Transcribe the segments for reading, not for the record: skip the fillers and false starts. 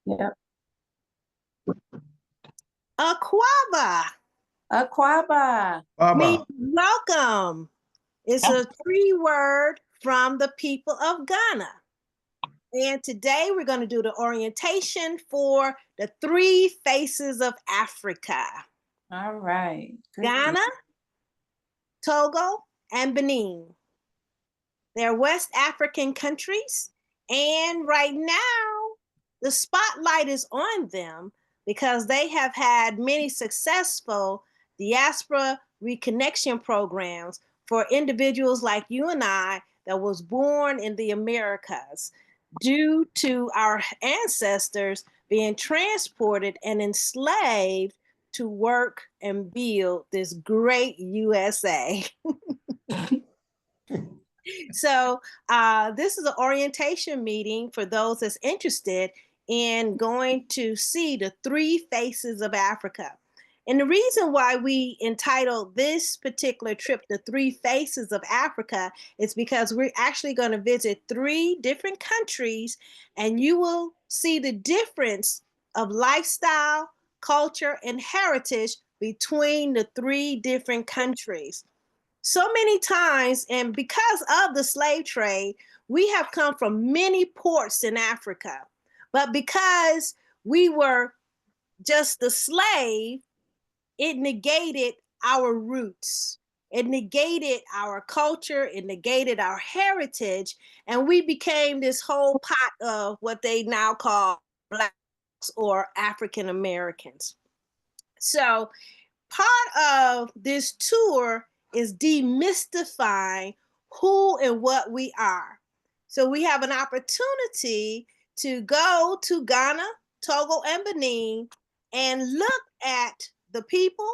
Yep. Aquaba. Aquaba. Means welcome. It's a 3-word from the people of Ghana. And today we're going to do the orientation for the 3 faces of Africa. All right. Good. Ghana, Togo, and Benin. They're West African countries. And right now, the spotlight is on them because they have had many successful Diaspora Reconnection Programs for individuals like you and I that was born in the Americas due to our ancestors being transported and enslaved to work and build this great USA. So this is an orientation meeting for those that's interested in going to see the 3 faces of Africa. And the reason why we entitled this particular trip the 3 faces of Africa is because we're actually going to visit 3 different countries, and you will see the difference of lifestyle, culture, and heritage between the 3 different countries. So many times, and because of the slave trade, we have come from many ports in Africa. But because we were just the slave, it negated our roots. It negated our culture. It negated our heritage. And we became this whole pot of what they now call Blacks or African Americans. So part of this tour is demystifying who and what we are. So we have an opportunity to go to Ghana, Togo, and Benin and look at the people,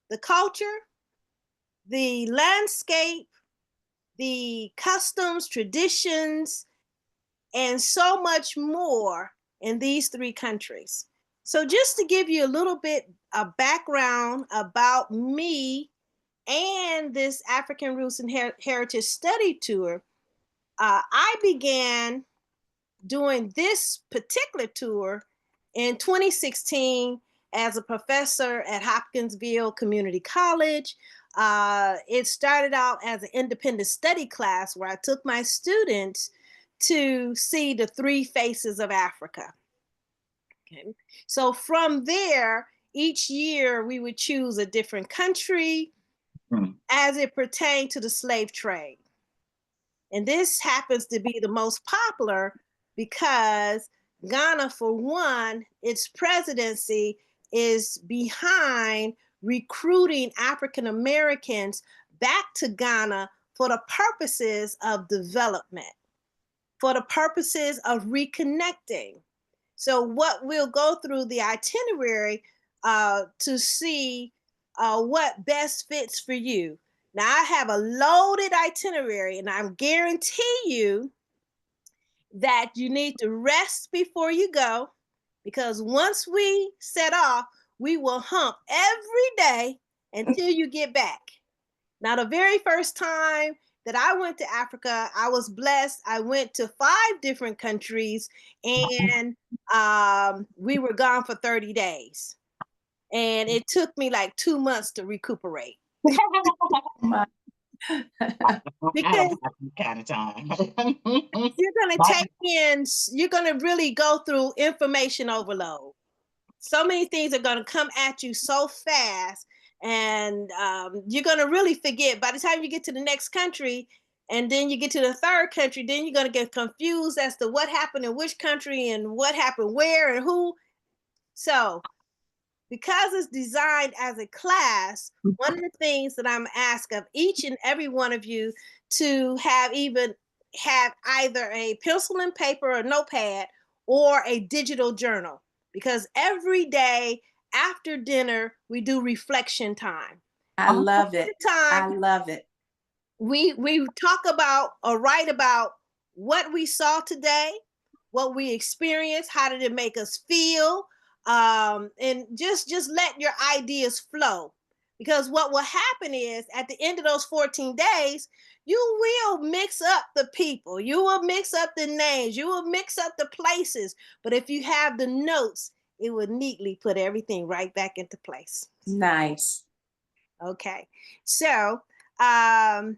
the culture, the landscape, the customs, traditions, and so much more in these 3 countries. So just to give you a little bit of background about me and this African Roots and Heritage Study Tour, I began doing this particular tour in 2016 as a professor at Hopkinsville Community College. It started out as an independent study class where I took my students to see the 3 faces of Africa. Okay. So from there, each year we would choose a different country as it pertained to the slave trade. And this happens to be the most popular because Ghana, for one, its presidency is behind recruiting African Americans back to Ghana for the purposes of development, for the purposes of reconnecting. So what we'll go through the itinerary to see what best fits for you. Now I have a loaded itinerary, and I guarantee you that you need to rest before you go, because once we set off, we will hump every day until you get back. Now, the very first time that I went to Africa, I was blessed. I went to 5 different countries, and we were gone for 30 days. And it took me like 2 months to recuperate. Because kind of time. you're going to take in, you're going to really go through information overload. So many things are going to come at you so fast, and you're going to really forget. By the time you get to the next country, and then you get to the 3rd country, then you're going to get confused as to what happened in which country and what happened where and who. So because it's designed as a class, one of the things that I'm asked of each and every one of you to have either a pencil and paper or notepad or a digital journal, because every day after dinner we do reflection time. I love it. I love it. We talk about or write about what we saw today, what we experienced, how did it make us feel, and just let your ideas flow. Because what will happen is at the end of those 14 days, you will mix up the people, you will mix up the names, you will mix up the places. But if you have the notes, it would neatly put everything right back into place. Nice. Okay, so welcome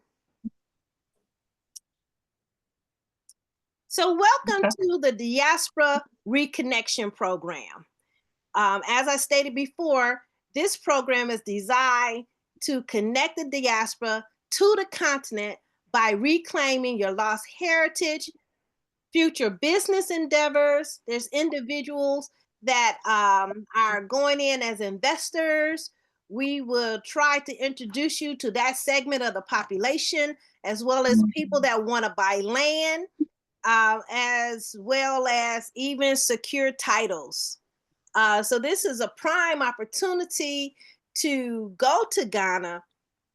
to the Diaspora Reconnection Program. As I stated before, this program is designed to connect the diaspora to the continent by reclaiming your lost heritage, future business endeavors. There's individuals that are going in as investors. We will try to introduce you to that segment of the population, as well as people that want to buy land, as well as even secure titles. So this is a prime opportunity to go to Ghana,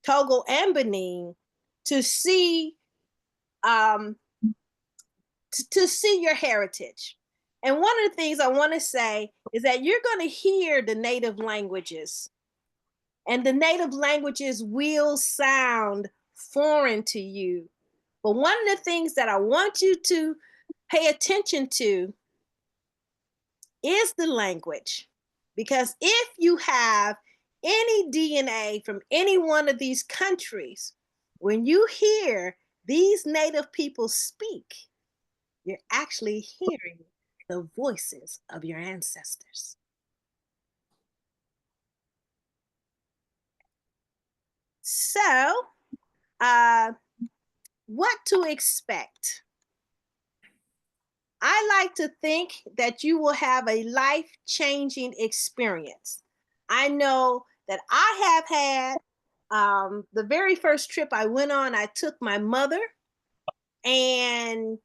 Togo, and Benin to see to see your heritage. And one of the things I want to say is that you're going to hear the native languages, and the native languages will sound foreign to you. But one of the things that I want you to pay attention to is the language. Because if you have any DNA from any one of these countries, when you hear these native people speak, you're actually hearing the voices of your ancestors. So, what to expect? I like to think that you will have a life-changing experience. I know that I have had the very first trip I went on, I took my mother, and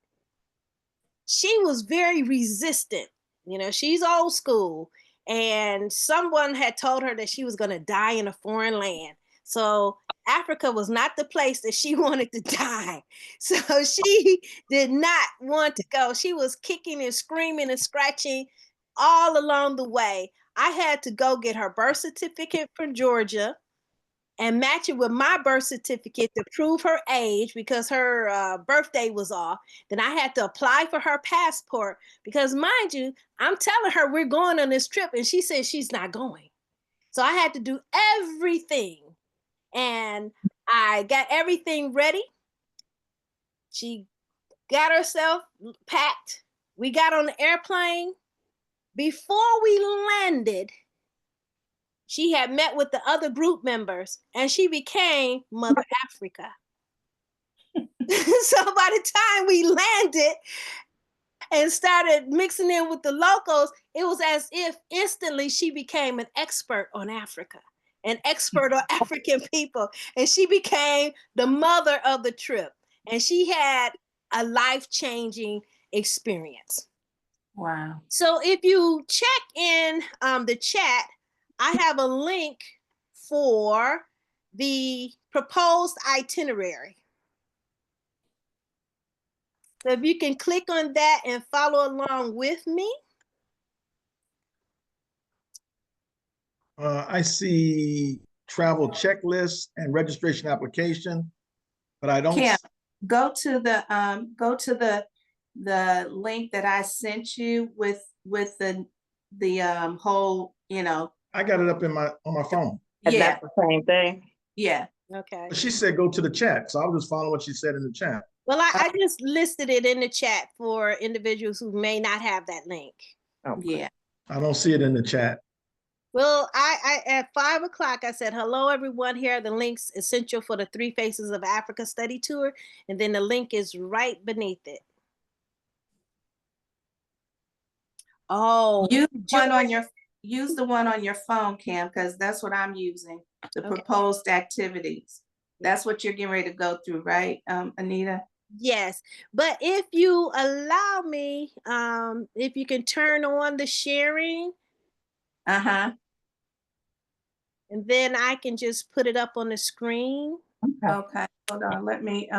she was very resistant. You know, she's old school, and someone had told her that she was going to die in a foreign land. So Africa was not the place that she wanted to die. So she did not want to go. She was kicking and screaming and scratching all along the way. I had to go get her birth certificate from Georgia and match it with my birth certificate to prove her age because her birthday was off. Then I had to apply for her passport because, mind you, I'm telling her we're going on this trip and she said she's not going. So I had to do everything, and I got everything ready. She got herself packed. We got on the airplane. Before we landed, she had met with the other group members and she became Mother Africa. So by the time we landed and started mixing in with the locals, it was as if instantly she became an expert on Africa, an expert on African people. And she became the mother of the trip. And she had a life-changing experience. Wow. So if you check in the chat, I have a link for the proposed itinerary. So if you can click on that and follow along with me. I see travel checklist and registration application, but I don't. Kim, go to the link that I sent you with the whole, you know. I got it up on my phone. And Yeah. that's the same thing. Yeah. Okay. But she said go to the chat, so I'll just follow what she said in the chat. Well, I just listed it in the chat for individuals who may not have that link. Okay. Yeah. I don't see it in the chat. Well, I at 5 o'clock, I said, hello, everyone. Here are the links essential for the 3 Faces of Africa study tour. And then the link is right beneath it. Oh, Use the one on your phone, Kim, because that's what I'm using. The Okay. proposed activities. That's what you're getting ready to go through, right, Anita? Yes, but if you allow me, if you can turn on the sharing, Uh-huh. and then I can just put it up on the screen. Okay. Hold on. Let me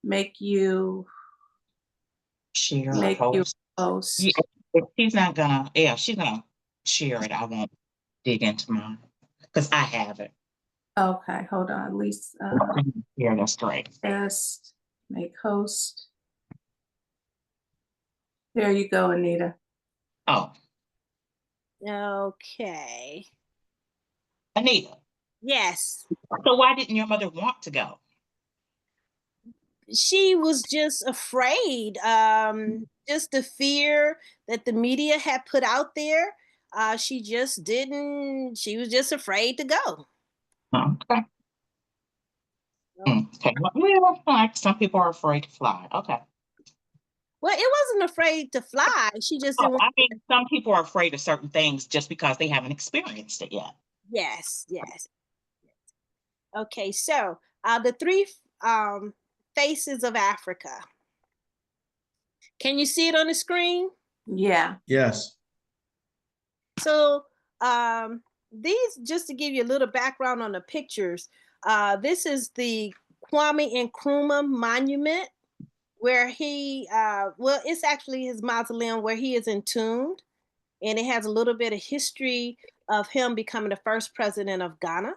make you Share make you post. post. Yeah, if she's not gonna, yeah, she's gonna share it. I won't dig into mine because I have it. Okay, hold on, Lisa, Yeah, that's great. test, make host. There you go, Anita. Oh, Okay. Anita, Yes. so why didn't your mother want to go? She was just afraid, just the fear that the media had put out there. She just didn't, she was just afraid to go. Okay. So, Okay. Well, like some people are afraid to fly. Okay. well, it wasn't afraid to fly. She just Oh, didn't want. I mean, some people are afraid of certain things just because they haven't experienced it yet. Yes, yes. Okay, so the three faces of Africa. Can you see it on the screen? Yeah. Yes. So these, just to give you a little background on the pictures, this is the Kwame Nkrumah monument where he, well, it's actually his mausoleum where he is entombed, and it has a little bit of history of him becoming the first president of Ghana.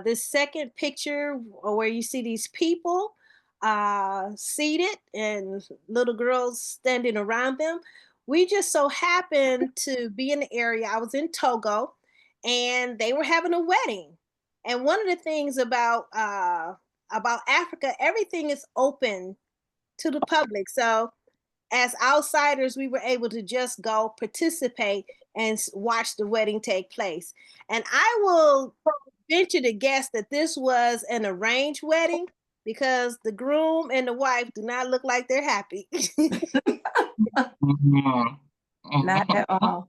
This second picture where you see these people seated and little girls standing around them. We just so happened to be in the area. I was in Togo, and they were having a wedding. And one of the things about Africa, everything is open to the public. So as outsiders, we were able to just go participate and watch the wedding take place. And I will venture to guess that this was an arranged wedding because the groom and the wife do not look like they're happy. Mhm. Not at all.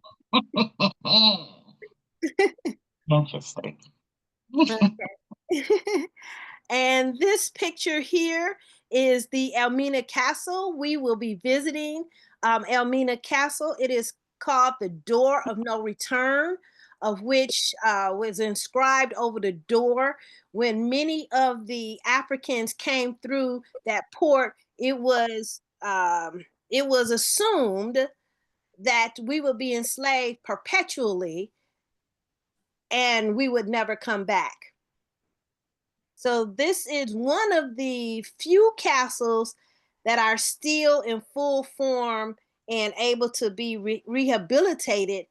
Interesting. And this picture here is the Elmina Castle. We will be visiting Elmina Castle. It is called the Door of No Return, of which was inscribed over the door. When many of the Africans came through that port, it was assumed that we would be enslaved perpetually and we would never come back. So this is one of the few castles that are still in full form and able to be rehabilitated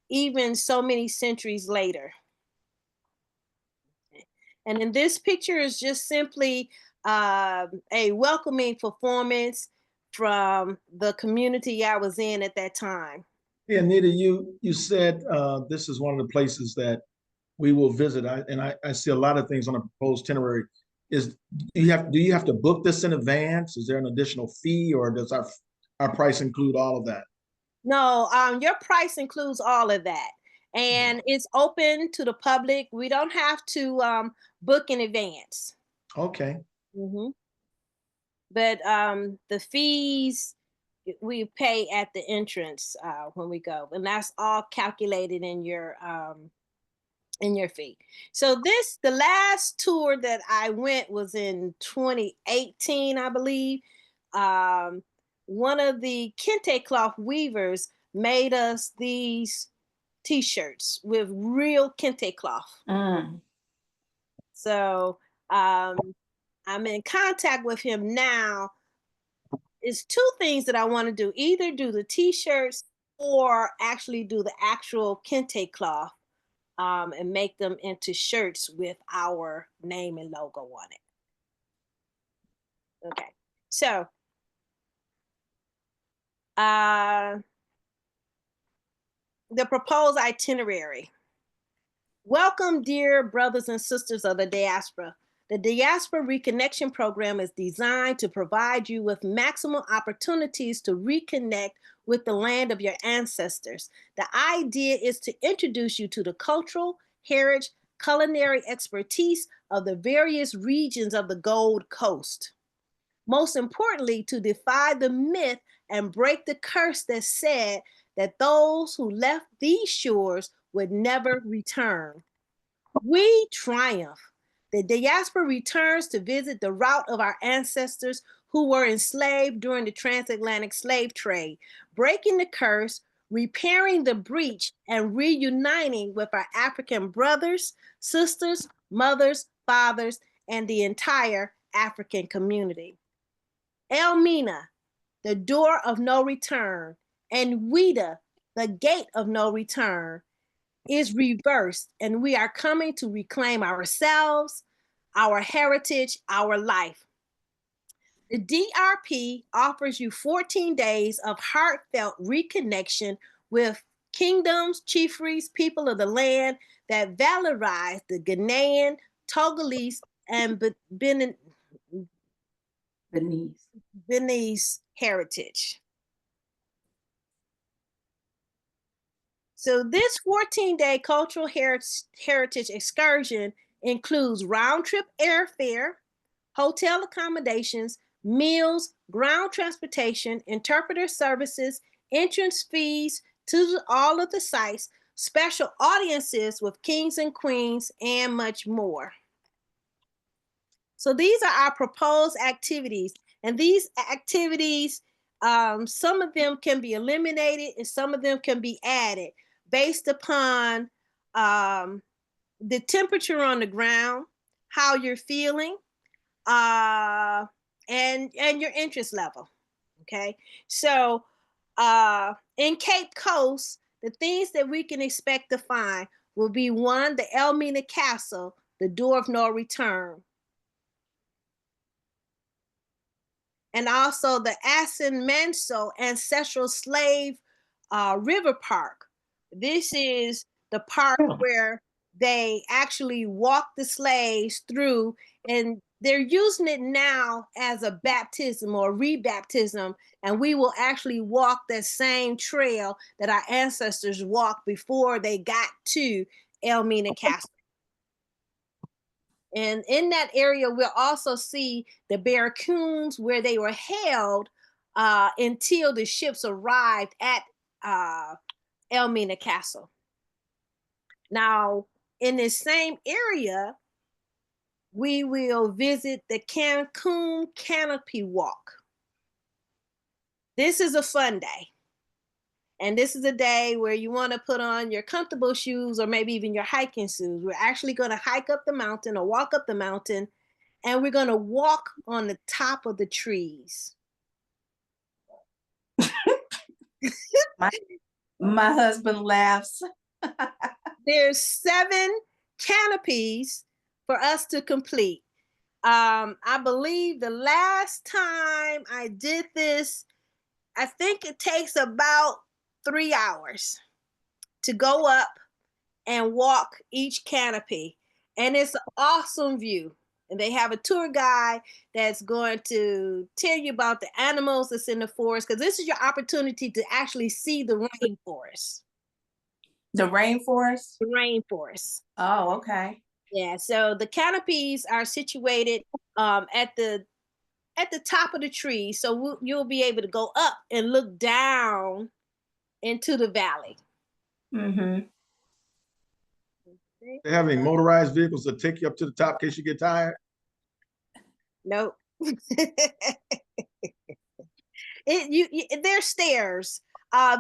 even so many centuries later. And in this picture is just simply a welcoming performance from the community I was in at that time. Yeah, Anita, you said this is one of the places that we will visit. I see a lot of things on a proposed itinerary. Do you have to book this in advance? Is there an additional fee, or does our price include all of that? No, your price includes all of that. And it's open to the public. We don't have to book in advance. Okay. Mm-hmm. But the fees we pay at the entrance when we go, and that's all calculated in your fee. So the last tour that I went was in 2018, I believe. One of the kente cloth weavers made us these t-shirts with real kente cloth. Mm. So I'm in contact with him now. It's two things that I want to do: either do the t-shirts or actually do the actual kente cloth and make them into shirts with our name and logo on it. Okay, so the proposed itinerary. Welcome, dear brothers and sisters of the diaspora. The Diaspora Reconnection Program is designed to provide you with maximum opportunities to reconnect with the land of your ancestors. The idea is to introduce you to the cultural, heritage, culinary expertise of the various regions of the Gold Coast. Most importantly, to defy the myth and break the curse that said that those who left these shores would never return. We triumph. The diaspora returns to visit the route of our ancestors who were enslaved during the transatlantic slave trade, breaking the curse, repairing the breach and reuniting with our African brothers, sisters, mothers, fathers, and the entire African community. Elmina, the door of no return, and Ouida, the gate of no return, is reversed, and we are coming to reclaim ourselves, our heritage, our life. The DRP offers you 14 days of heartfelt reconnection with kingdoms, chiefries, people of the land that valorize the Ghanaian, Togolese, and Beninese heritage. So this 14-day cultural heritage excursion includes round-trip airfare, hotel accommodations, meals, ground transportation, interpreter services, entrance fees to all of the sites, special audiences with kings and queens, and much more. So these are our proposed activities. And these activities, some of them can be eliminated and some of them can be added based upon the temperature on the ground, how you're feeling, and your interest level. Okay, so in Cape Coast, the things that we can expect to find will be one, the Elmina Castle, the door of no return, and also the Asin Manso Ancestral Slave River Park. This is the park where they actually walk the slaves through, and they're using it now as a baptism or rebaptism, and we will actually walk that same trail that our ancestors walked before they got to Elmina Castle. And in that area, we'll also see the barracoons where they were held until the ships arrived at Elmina Castle. Now, in this same area, we will visit the Cancun Canopy Walk. This is a fun day. And this is a day where you want to put on your comfortable shoes or maybe even your hiking shoes. We're actually going to hike up the mountain or walk up the mountain, and we're going to walk on the top of the trees. My husband laughs. There's 7 canopies for us to complete. I believe the last time I did this, I think it takes about 3 hours to go up and walk each canopy. And it's an awesome view. And they have a tour guide that's going to tell you about the animals that's in the forest, because this is your opportunity to actually see the rainforest. The rainforest? The rainforest. Oh, okay. Yeah, so the canopies are situated at the top of the tree. So you'll be able to go up and look down into the valley. Mm-hmm. They have any motorized vehicles that take you up to the top in case you get tired? Nope. There's stairs.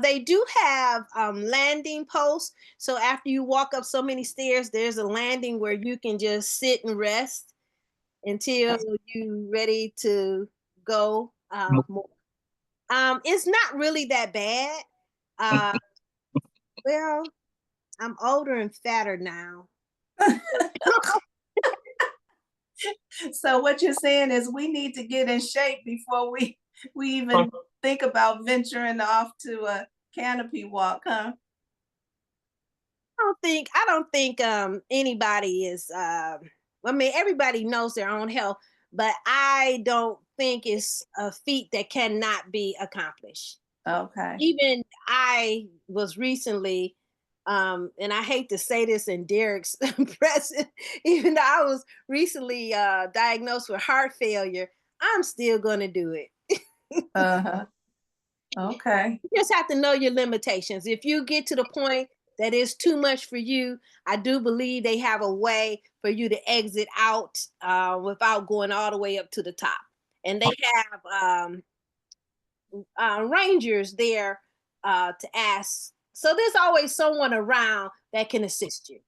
They do have landing posts. So after you walk up so many stairs, there's a landing where you can just sit and rest until you're ready to go more. It's not really that bad. Well, I'm older and fatter now. So what you're saying is we need to get in shape before we even think about venturing off to a canopy walk, huh? I don't think anybody is I mean, everybody knows their own health, but I don't think it's a feat that cannot be accomplished. Okay. Even I was recently and I hate to say this in Derek's presence, even though I was recently diagnosed with heart failure, I'm still going to do it. Uh-huh. Okay. You just have to know your limitations. If you get to the point that is too much for you, I do believe they have a way for you to exit out without going all the way up to the top. And they have rangers there to ask. So there's always someone around that can assist you.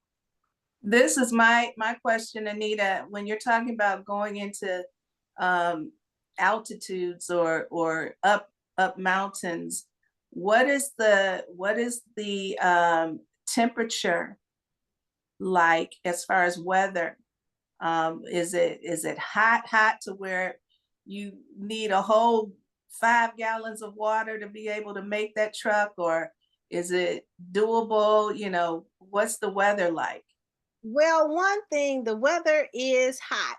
This is my question, Anita. When you're talking about going into altitudes or up mountains, what is the temperature like as far as weather? Is it hot to where you need a whole 5 gallons of water to be able to make that truck, or is it doable? You know, what's the weather like? Well, one thing, the weather is hot,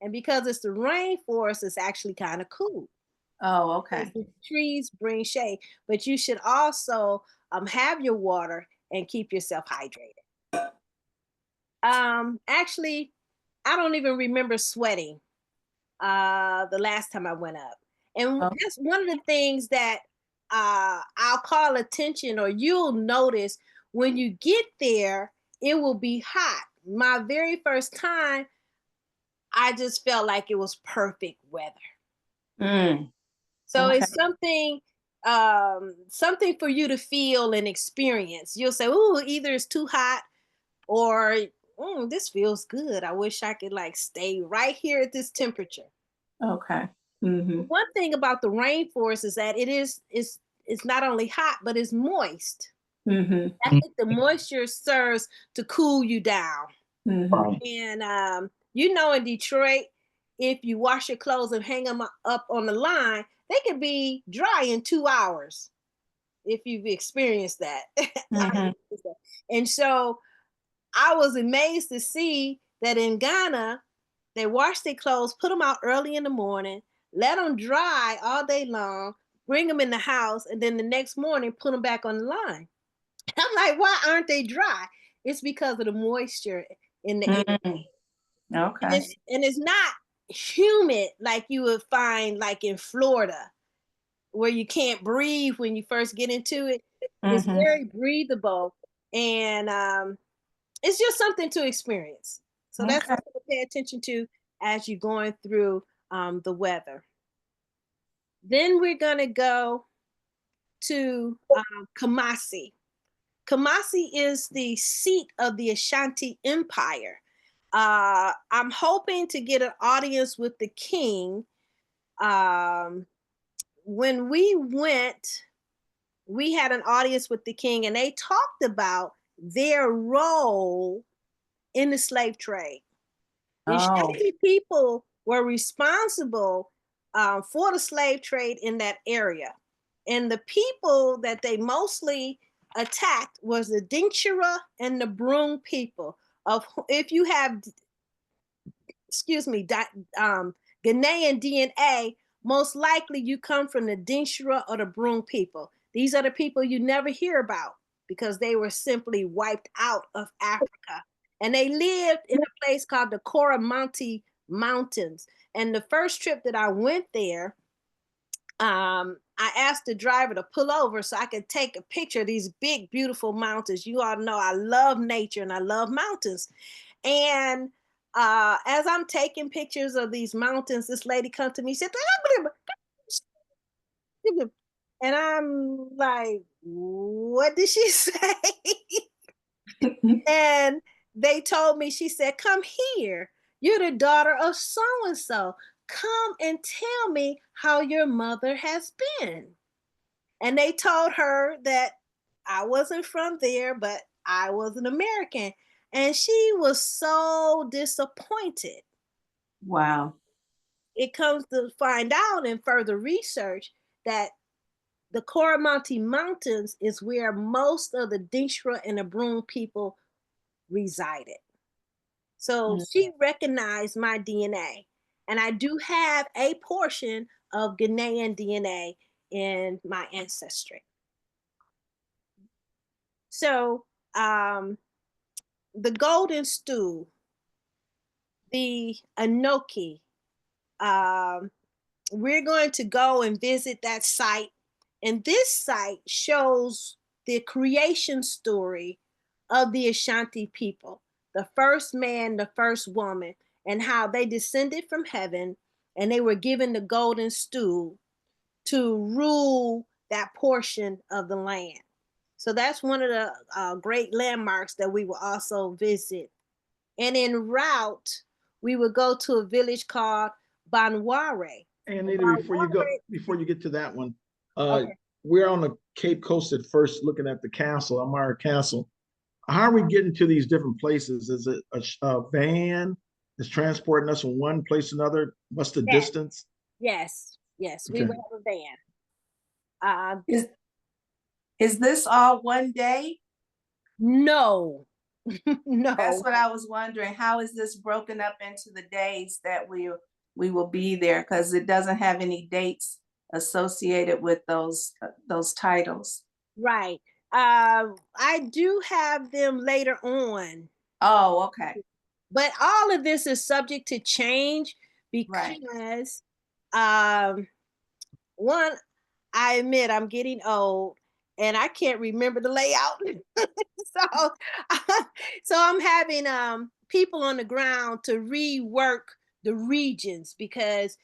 and because it's the rainforest, it's actually kind of cool. Oh, okay. The trees bring shade, but you should also have your water and keep yourself hydrated. Actually, I don't even remember sweating the last time I went up. And that's one of the things that I'll call attention, or you'll notice when you get there, it will be hot. My very first time, I just felt like it was perfect weather. So Okay. it's something for you to feel and experience. You'll say, "Ooh, either it's too hot, or this feels good. I wish I could like stay right here at this temperature." Okay. Mm-hmm. One thing about the rainforest is that it's not only hot, but it's moist. Mm-hmm. I think the moisture serves to cool you down. Mm-hmm. And in Detroit, if you wash your clothes and hang them up on the line, they can be dry in 2 hours. If you've experienced that. Mm-hmm. And so I was amazed to see that in Ghana, they wash their clothes, put them out early in the morning, let them dry all day long, bring them in the house, and then the next morning put them back on the line. I'm like, why aren't they dry? It's because of the moisture in the air. Mm-hmm. Okay. And it's not humid like you would find like in Florida, where you can't breathe when you first get into it. It's Mm-hmm. very breathable, and it's just something to experience. So that's Okay. something to pay attention to as you're going through the weather. Then we're gonna go to Kumasi. Kumasi is the seat of the Ashanti Empire. I'm hoping to get an audience with the king. When we went, we had an audience with the king, and they talked about their role in the slave trade. The Ashanti people were responsible for the slave trade in that area. And the people that they mostly attacked was the Dinshira and the Broom people. If you have, Ghanaian DNA, most likely you come from the Dinshira or the Broom people. These are the people you never hear about because they were simply wiped out of Africa. And they lived in a place called the Coromantee Mountains. And the first trip that I went there, I asked the driver to pull over so I could take a picture of these big, beautiful mountains. You all know I love nature and I love mountains. And as I'm taking pictures of these mountains, this lady comes to me, said, and I'm like, what did she say? And they told me, she said, come here. You're the daughter of so-and-so. Come and tell me how your mother has been. And they told her that I wasn't from there, but I was an American. And she was so disappointed. Wow. It comes to find out in further research that the Coromantee Mountains is where most of the Dinshira and the Broom people resided. So she recognized my DNA. And I do have a portion of Ghanaian DNA in my ancestry. So the golden stool, the Anoki, we're going to go and visit that site. And this site shows the creation story of the Ashanti people, the first man, the first woman, and how they descended from heaven and they were given the golden stool to rule that portion of the land. So that's one of the great landmarks that we will also visit. And en route, we would go to a village called Banware. Hey, Anita, before you get to that one, Okay. we're on the Cape Coast at first, looking at the castle, Amara Castle. How are we getting to these different places? Is it a van that's transporting us from one place to another? What's the Yes. distance? Yes, yes, we Okay. will have a van. Is this all one day? No, no. That's what I was wondering. How is this broken up into the days that we will be there? Because it doesn't have any dates associated with those titles. Right. I do have them later on, Oh, okay. but all of this is subject to change Right. because one, I admit I'm getting old and I can't remember the layout. so so I'm having people on the ground to rework the regions because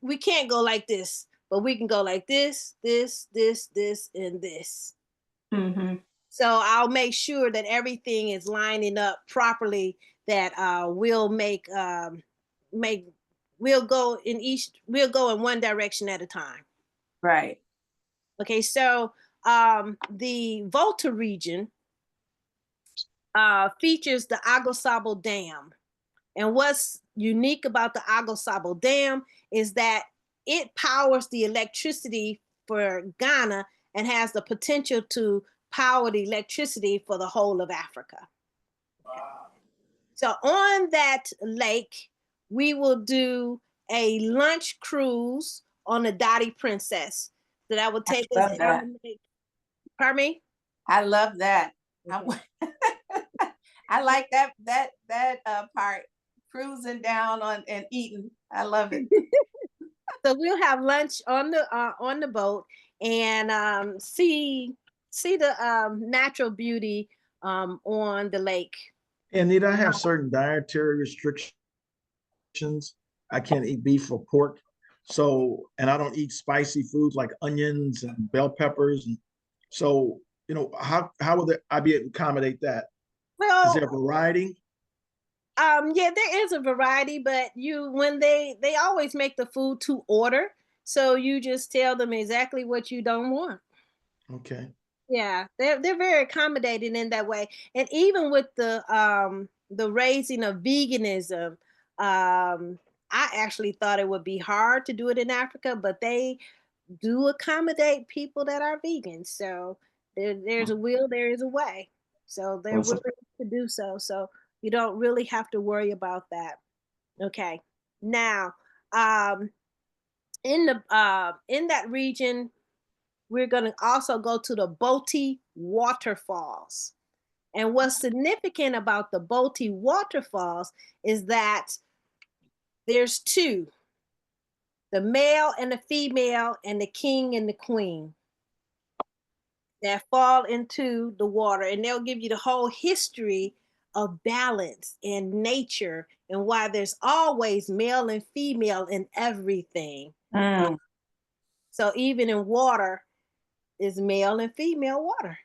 we can't go like this, but we can go like this, this, and this. Mm-hmm. So I'll make sure that everything is lining up properly. That we'll we'll go in one direction at a time. Right. Okay, so the Volta region features the Agosabo Dam. And what's unique about the Agosabo Dam is that it powers the electricity for Ghana and has the potential to power the electricity for the whole of Africa. Wow. So on that lake, we will do a lunch cruise on the Dottie Princess. So that will take us down the lake. Pardon me? I love that. Okay. I like that part. Cruising down on and eating. I love it. So we'll have lunch on the boat and see the natural beauty on the lake. And Anita, I have certain dietary restrictions. I can't eat beef or pork. So, and I don't eat spicy foods like onions and bell peppers. And so, how would I be able to accommodate that? Well, Is there a variety? Yeah, there is a variety, but when they always make the food to order, so you just tell them exactly what you don't want. Okay. Yeah, they're very accommodating in that way, and even with the raising of veganism, I actually thought it would be hard to do it in Africa, but they do accommodate people that are vegan. So there's a will, there is a way. So they're Awesome. willing to do so. So you don't really have to worry about that. Okay. Now, in that region, we're going to also go to the Boti waterfalls. And what's significant about the Boti waterfalls is that there's two, the male and the female, and the king and the queen that fall into the water. And they'll give you the whole history of balance and nature and why there's always male and female in everything. Mm. So even in water is male and female water.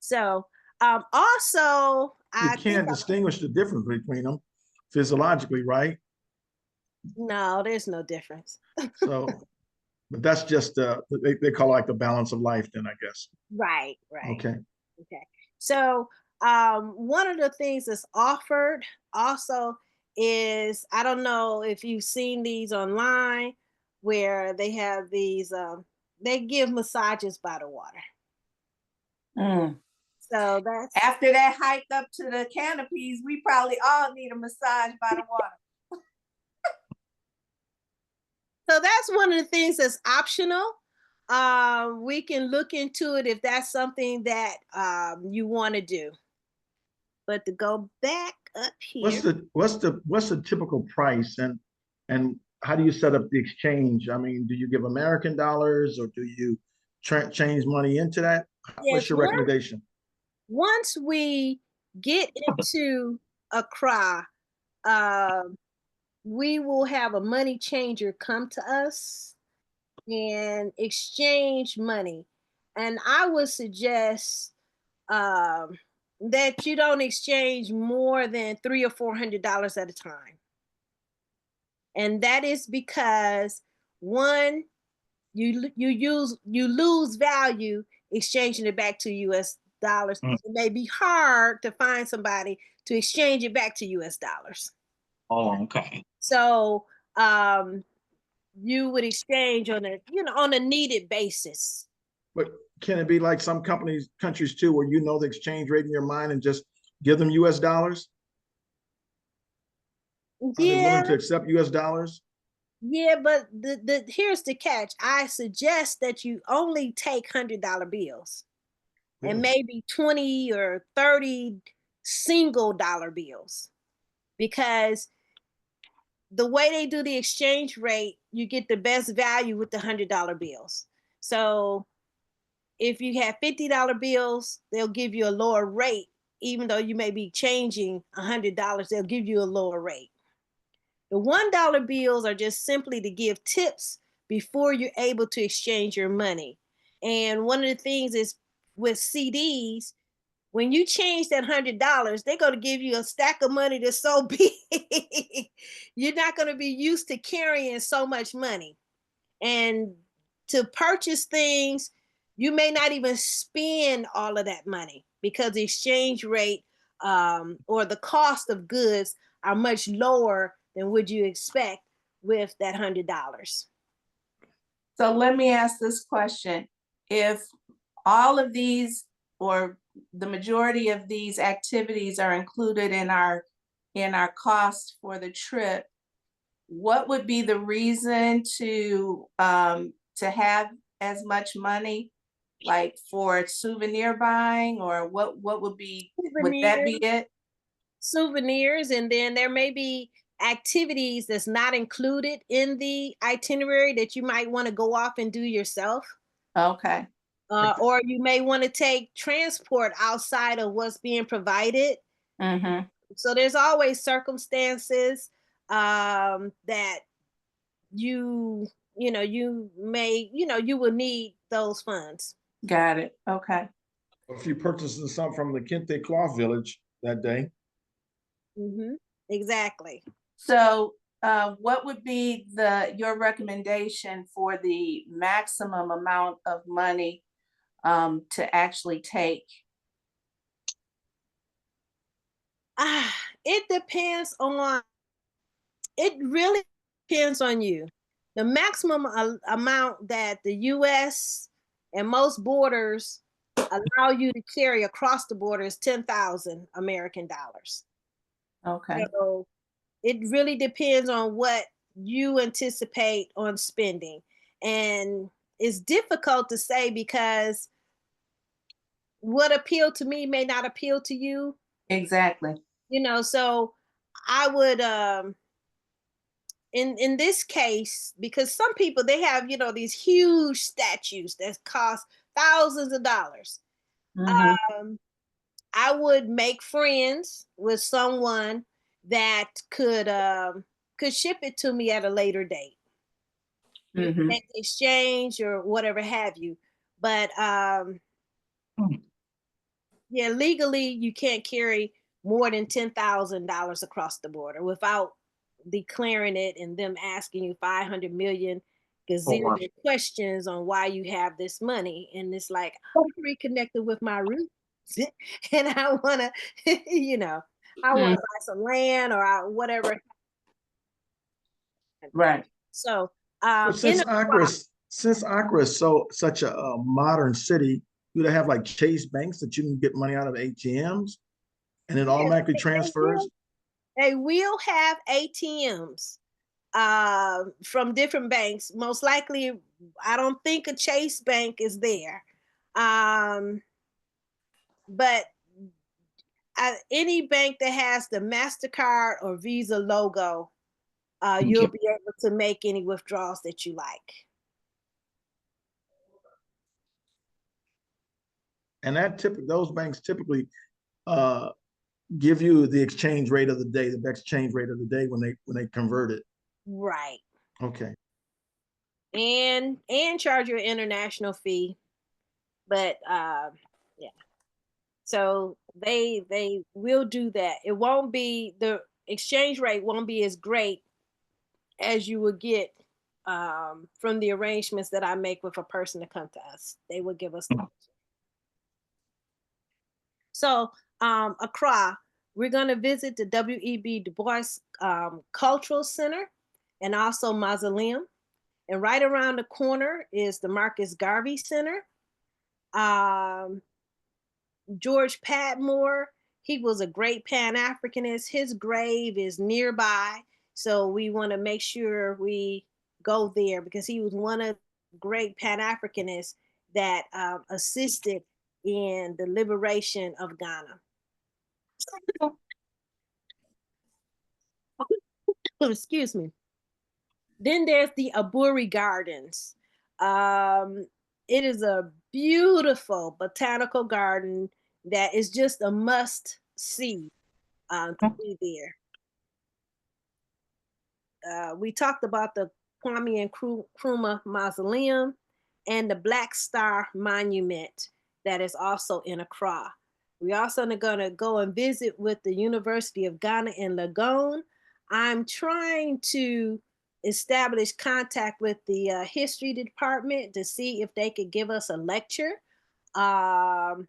So also You can't distinguish the difference between them physiologically, right? No, there's no difference. So, but that's just they call it like the balance of life, then I guess. Right. Okay. So one of the things that's offered also is, I don't know if you've seen these online, where they have these they give massages by the water. Mm. So that's after that hike up to the canopies, we probably all need a massage by the water. So that's one of the things that's optional. We can look into it if that's something that you want to do. But to go back up here, what's the typical price, and how do you set up the exchange? I mean, do you give American dollars or do you change money into that? Yes, what's your recommendation? Once we get into Accra, we will have a money changer come to us and exchange money. And I would suggest that you don't exchange more than $300 or $400 at a time. And that is because one, you lose value exchanging it back to US dollars. Mm. It may be hard to find somebody to exchange it back to US dollars. Oh, okay. So you would exchange on a needed basis. But can it be like some countries too, where you know the exchange rate in your mind and just give them US dollars? Are they Yeah, willing to accept US dollars? yeah, but here's the catch. I suggest that you only take $100 bills and Really? maybe 20 or 30 single dollar bills, because the way they do the exchange rate, you get the best value with the $100 bills. So if you have $50 bills, they'll give you a lower rate. Even though you may be changing $100, they'll give you a lower rate. The $1 bills are just simply to give tips before you're able to exchange your money. And one of the things is with CDs, when you change that $100, they're going to give you a stack of money that's so big. You're not going to be used to carrying so much money. And to purchase things, you may not even spend all of that money because the exchange rate or the cost of goods are much lower than would you expect with that $100. So let me ask this question. If all of these or the majority of these activities are included in our cost for the trip, what would be the reason to have as much money, like for souvenir buying, or what would that be it? Souvenirs, and then there may be activities that's not included in the itinerary that you might want to go off and do yourself. Okay. Or you may want to take transport outside of what's being provided. Mm-hmm. So there's always circumstances that you will need those funds. Got it. Okay. If you purchasing something from the Kente Cloth Village that day. Mm-hmm. Exactly. So what would be your recommendation for the maximum amount of money to actually take? It really depends on you. The maximum amount that the US and most borders allow you to carry across the border is 10,000 American dollars. Okay. So it really depends on what you anticipate on spending. And it's difficult to say because what appealed to me may not appeal to you. Exactly. So I would in this case, because some people, they have these huge statues that cost thousands of dollars. Mm-hmm. I would make friends with someone that could ship it to me at a later date. Mm-hmm. Make the exchange or whatever have you. But yeah, legally you can't carry more than $10,000 across the border without declaring it and them asking you 500 million gazillion questions on why you have this money. And it's like, I'm reconnected with my roots and I want to, I want to buy some land or whatever. Right. So, But since Accra is such a modern city, do they have like Chase banks that you can get money out of ATMs and it automatically transfers? They will have ATMs from different banks. Most likely, I don't think a Chase bank is there. But any bank that has the MasterCard or Visa logo, you'll be able to make any withdrawals that you like. And those banks typically give you the exchange rate of the day, the exchange rate of the day when they convert it. Right. Okay. And charge your international fee. But yeah. So they will do that. It won't be, the exchange rate won't be as great as you would get from the arrangements that I make with a person to come to us. They will give us the So Accra, we're going to visit the W.E.B. Du Bois Cultural Center and also Mausoleum. And right around the corner is the Marcus Garvey Center. George Padmore, he was a great Pan-Africanist. His grave is nearby. So we want to make sure we go there because he was one of the great Pan-Africanists that assisted in the liberation of Ghana. Excuse me. Then there's the Aburi Gardens. It is a beautiful botanical garden that is just a must see to be there. We talked about the Kwame Nkrumah Mausoleum and the Black Star Monument that is also in Accra. We're also going to go and visit with the University of Ghana in Legon. I'm trying to establish contact with the history department to see if they could give us a lecture there.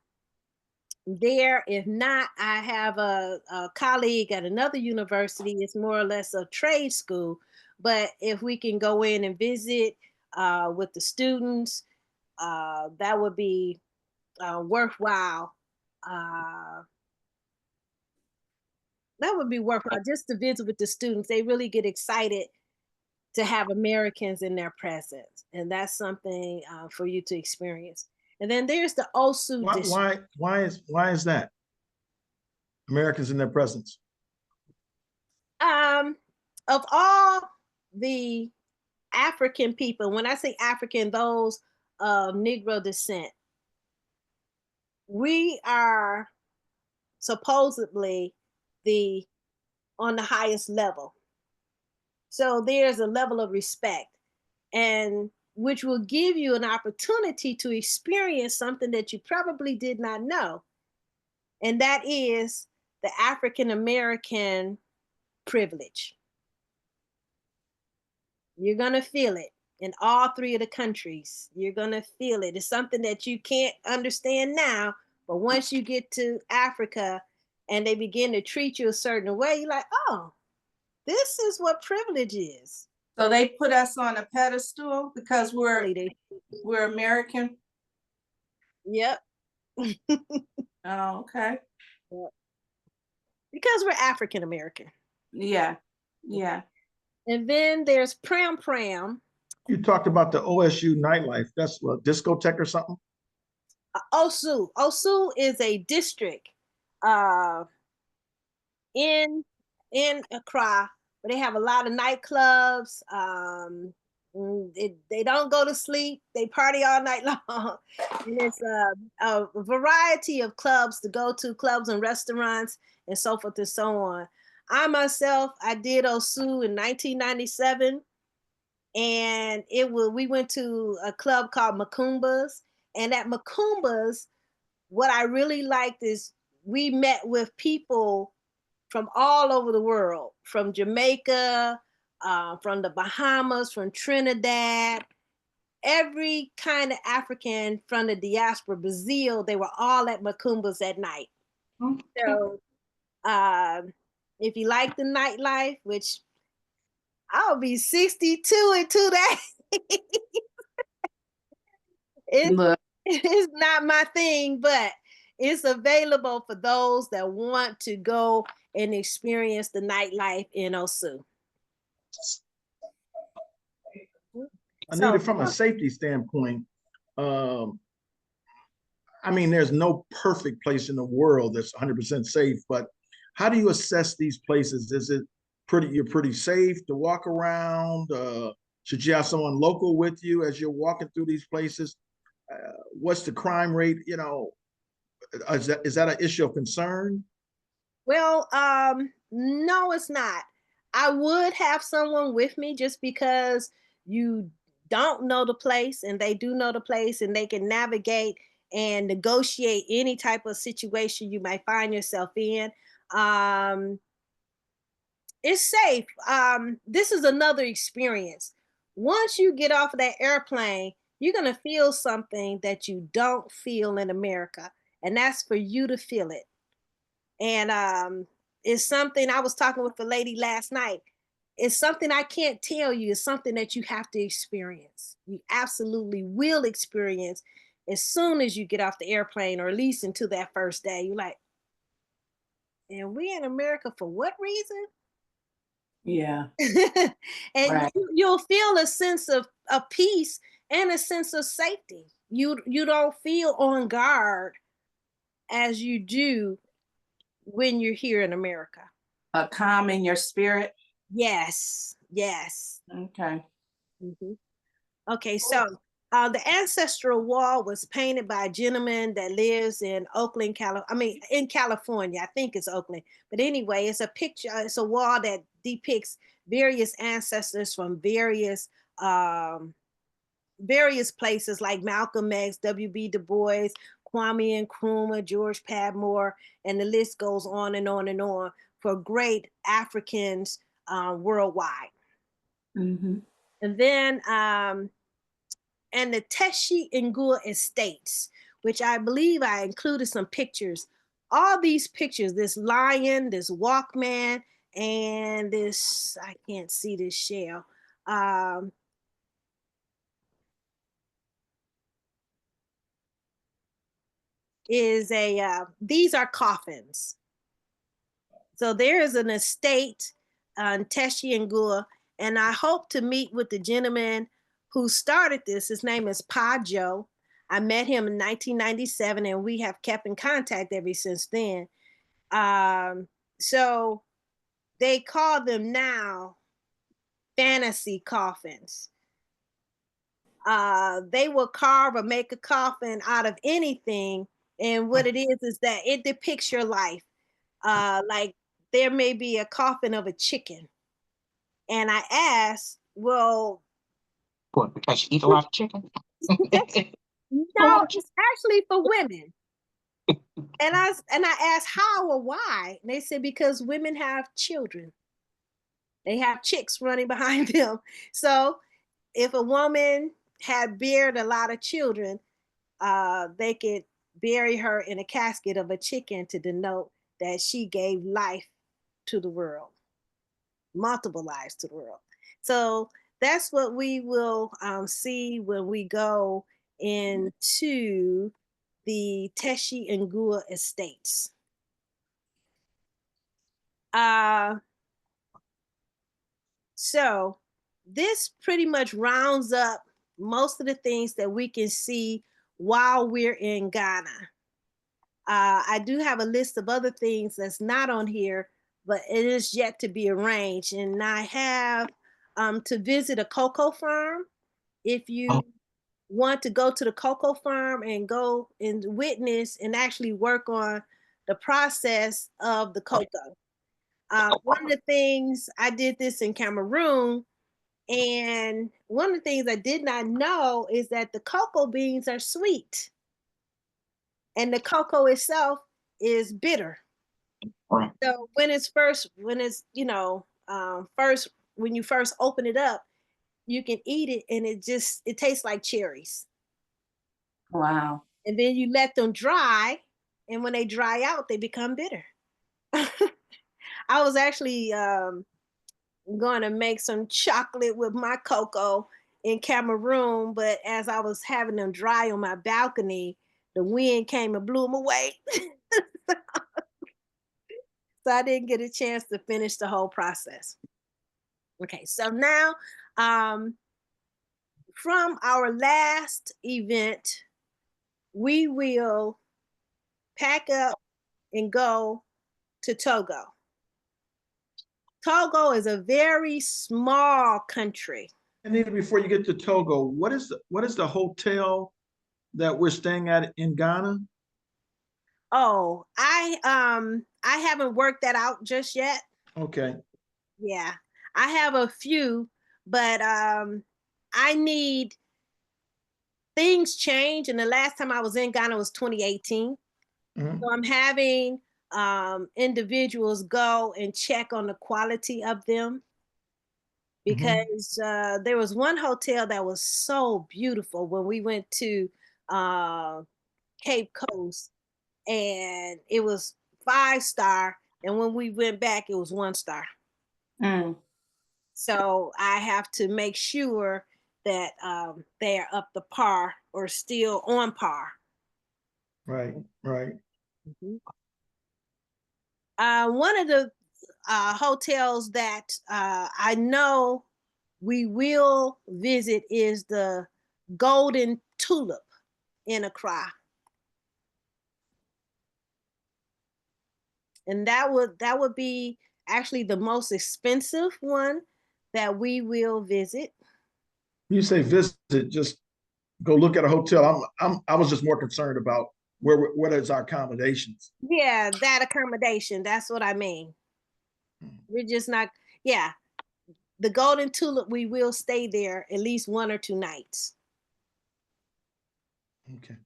If not, I have a colleague at another university. It's more or less a trade school, but if we can go in and visit with the students, that would be worthwhile. That would be worthwhile just to visit with the students. They really get excited to have Americans in their presence. And that's something for you to experience. And then there's the Osu district. Why is that? Americans in their presence? Of all the African people, when I say African, those of Negro descent, we are supposedly on the highest level. So there's a level of respect, and which will give you an opportunity to experience something that you probably did not know. And that is the African American privilege. You're going to feel it in all three of the countries. You're going to feel it. It's something that you can't understand now, but once you get to Africa and they begin to treat you a certain way, you're like, oh, this is what privilege is. So they put us on a pedestal because we're American. Yep. Oh, okay. Yep. Because we're African American. Yeah. Yeah. And then there's Pram Pram. You talked about the OSU nightlife. That's what, discotheque or something? Osu. Osu is a district in Accra, but they have a lot of nightclubs. They don't go to sleep. They party all night long. And it's a variety of clubs to go to, clubs and restaurants and so forth and so on. I myself, I did Osu in 1997. And we went to a club called Makumba's. And at Makumba's, what I really liked is we met with people from all over the world, from Jamaica, from the Bahamas, from Trinidad, every kind of African from the diaspora, Brazil, they were all at Makumba's at night. Okay. So if you like the nightlife, which I'll be 62 in 2 days. It's not my thing, but it's available for those that want to go and experience the nightlife in Osu. Anita, from a safety standpoint, I mean, there's no perfect place in the world that's 100% safe, but how do you assess these places? Is it you're pretty safe to walk around? Should you have someone local with you as you're walking through these places? What's the crime rate? You know, is that an issue of concern? Well, no, it's not. I would have someone with me just because you don't know the place and they do know the place and they can navigate and negotiate any type of situation you might find yourself in. Um, it's safe. This is another experience. Once you get off of that airplane, you're gonna feel something that you don't feel in America, and that's for you to feel it. And it's something I was talking with the lady last night. It's something I can't tell you. It's something that you have to experience. You absolutely will experience as soon as you get off the airplane, or at least into that first day. You're like, and we in America for what reason? Yeah, And right. you'll feel a sense of peace and a sense of safety. You don't feel on guard as you do when you're here in America. A calm in your spirit. Yes, yes. Okay. Mhm. Okay, so the ancestral wall was painted by a gentleman that lives in Oakland, in California. I think it's Oakland. But anyway, it's a picture, it's a wall that depicts various ancestors from um, various places like Malcolm X, W.B. Du Bois, Kwame Nkrumah, George Padmore, and the list goes on and on and on for great Africans worldwide. Mm-hmm. And then and the Teshi Ngua Estates, which I believe I included some pictures. All these pictures, this lion, this Walkman, and this, I can't see this shell, um, these are coffins. So there is an estate on Teshi Ngua, and I hope to meet with the gentleman who started this. His name is Pa Joe. I met him in 1997, and we have kept in contact ever since then. So they call them now fantasy coffins. They will carve or make a coffin out of anything, and what it is that it depicts your life. Like there may be a coffin of a chicken, and I asked, well, What, because you eat a lot of chicken? A lot no, of chicken. it's actually for women. And I asked how or why. And they said because women have children. They have chicks running behind them. So if a woman had beared a lot of children, they could bury her in a casket of a chicken to denote that she gave life to the world, multiple lives to the world. So that's what we will see when we go into the Teshi Ngua estates. Uh, so this pretty much rounds up most of the things that we can see while we're in Ghana. I do have a list of other things that's not on here, but it is yet to be arranged. And I have to visit a cocoa farm. If you want to go to the cocoa farm and go and witness and actually work on the process of the cocoa. One of the things I did this in Cameroon, and one of the things I did not know is that the cocoa beans are sweet and the cocoa itself is bitter. Right. So when you first open it up, you can eat it and it tastes like cherries. Wow. And then you let them dry, and when they dry out, they become bitter. I was actually going to make some chocolate with my cocoa in Cameroon, but as I was having them dry on my balcony, the wind came and blew them away. So I didn't get a chance to finish the whole process. Okay, so now from our last event, we will pack up and go to Togo. Togo is a very small country. And then before you get to Togo, what is the hotel that we're staying at in Ghana? Oh, I haven't worked that out just yet. Okay. Yeah, I have a few, but I need things change. And the last time I was in Ghana was 2018. Mhm. So I'm having individuals go and check on the quality of them because there was one hotel that was so beautiful when we went to uh, Cape Coast, and it was 5 star, and when we went back, it was 1 star. Mm. So I have to make sure that they are up to par or still on par. Right, right. One of the hotels that I know we will visit is the Golden Tulip in Accra. And that would be actually the most expensive one that we will visit. You say visit, just go look at a hotel. I was just more concerned about where is our accommodations. Yeah, that accommodation. That's what I mean. We're just not, yeah. The Golden Tulip, we will stay there at least 1 or 2 nights. Okay.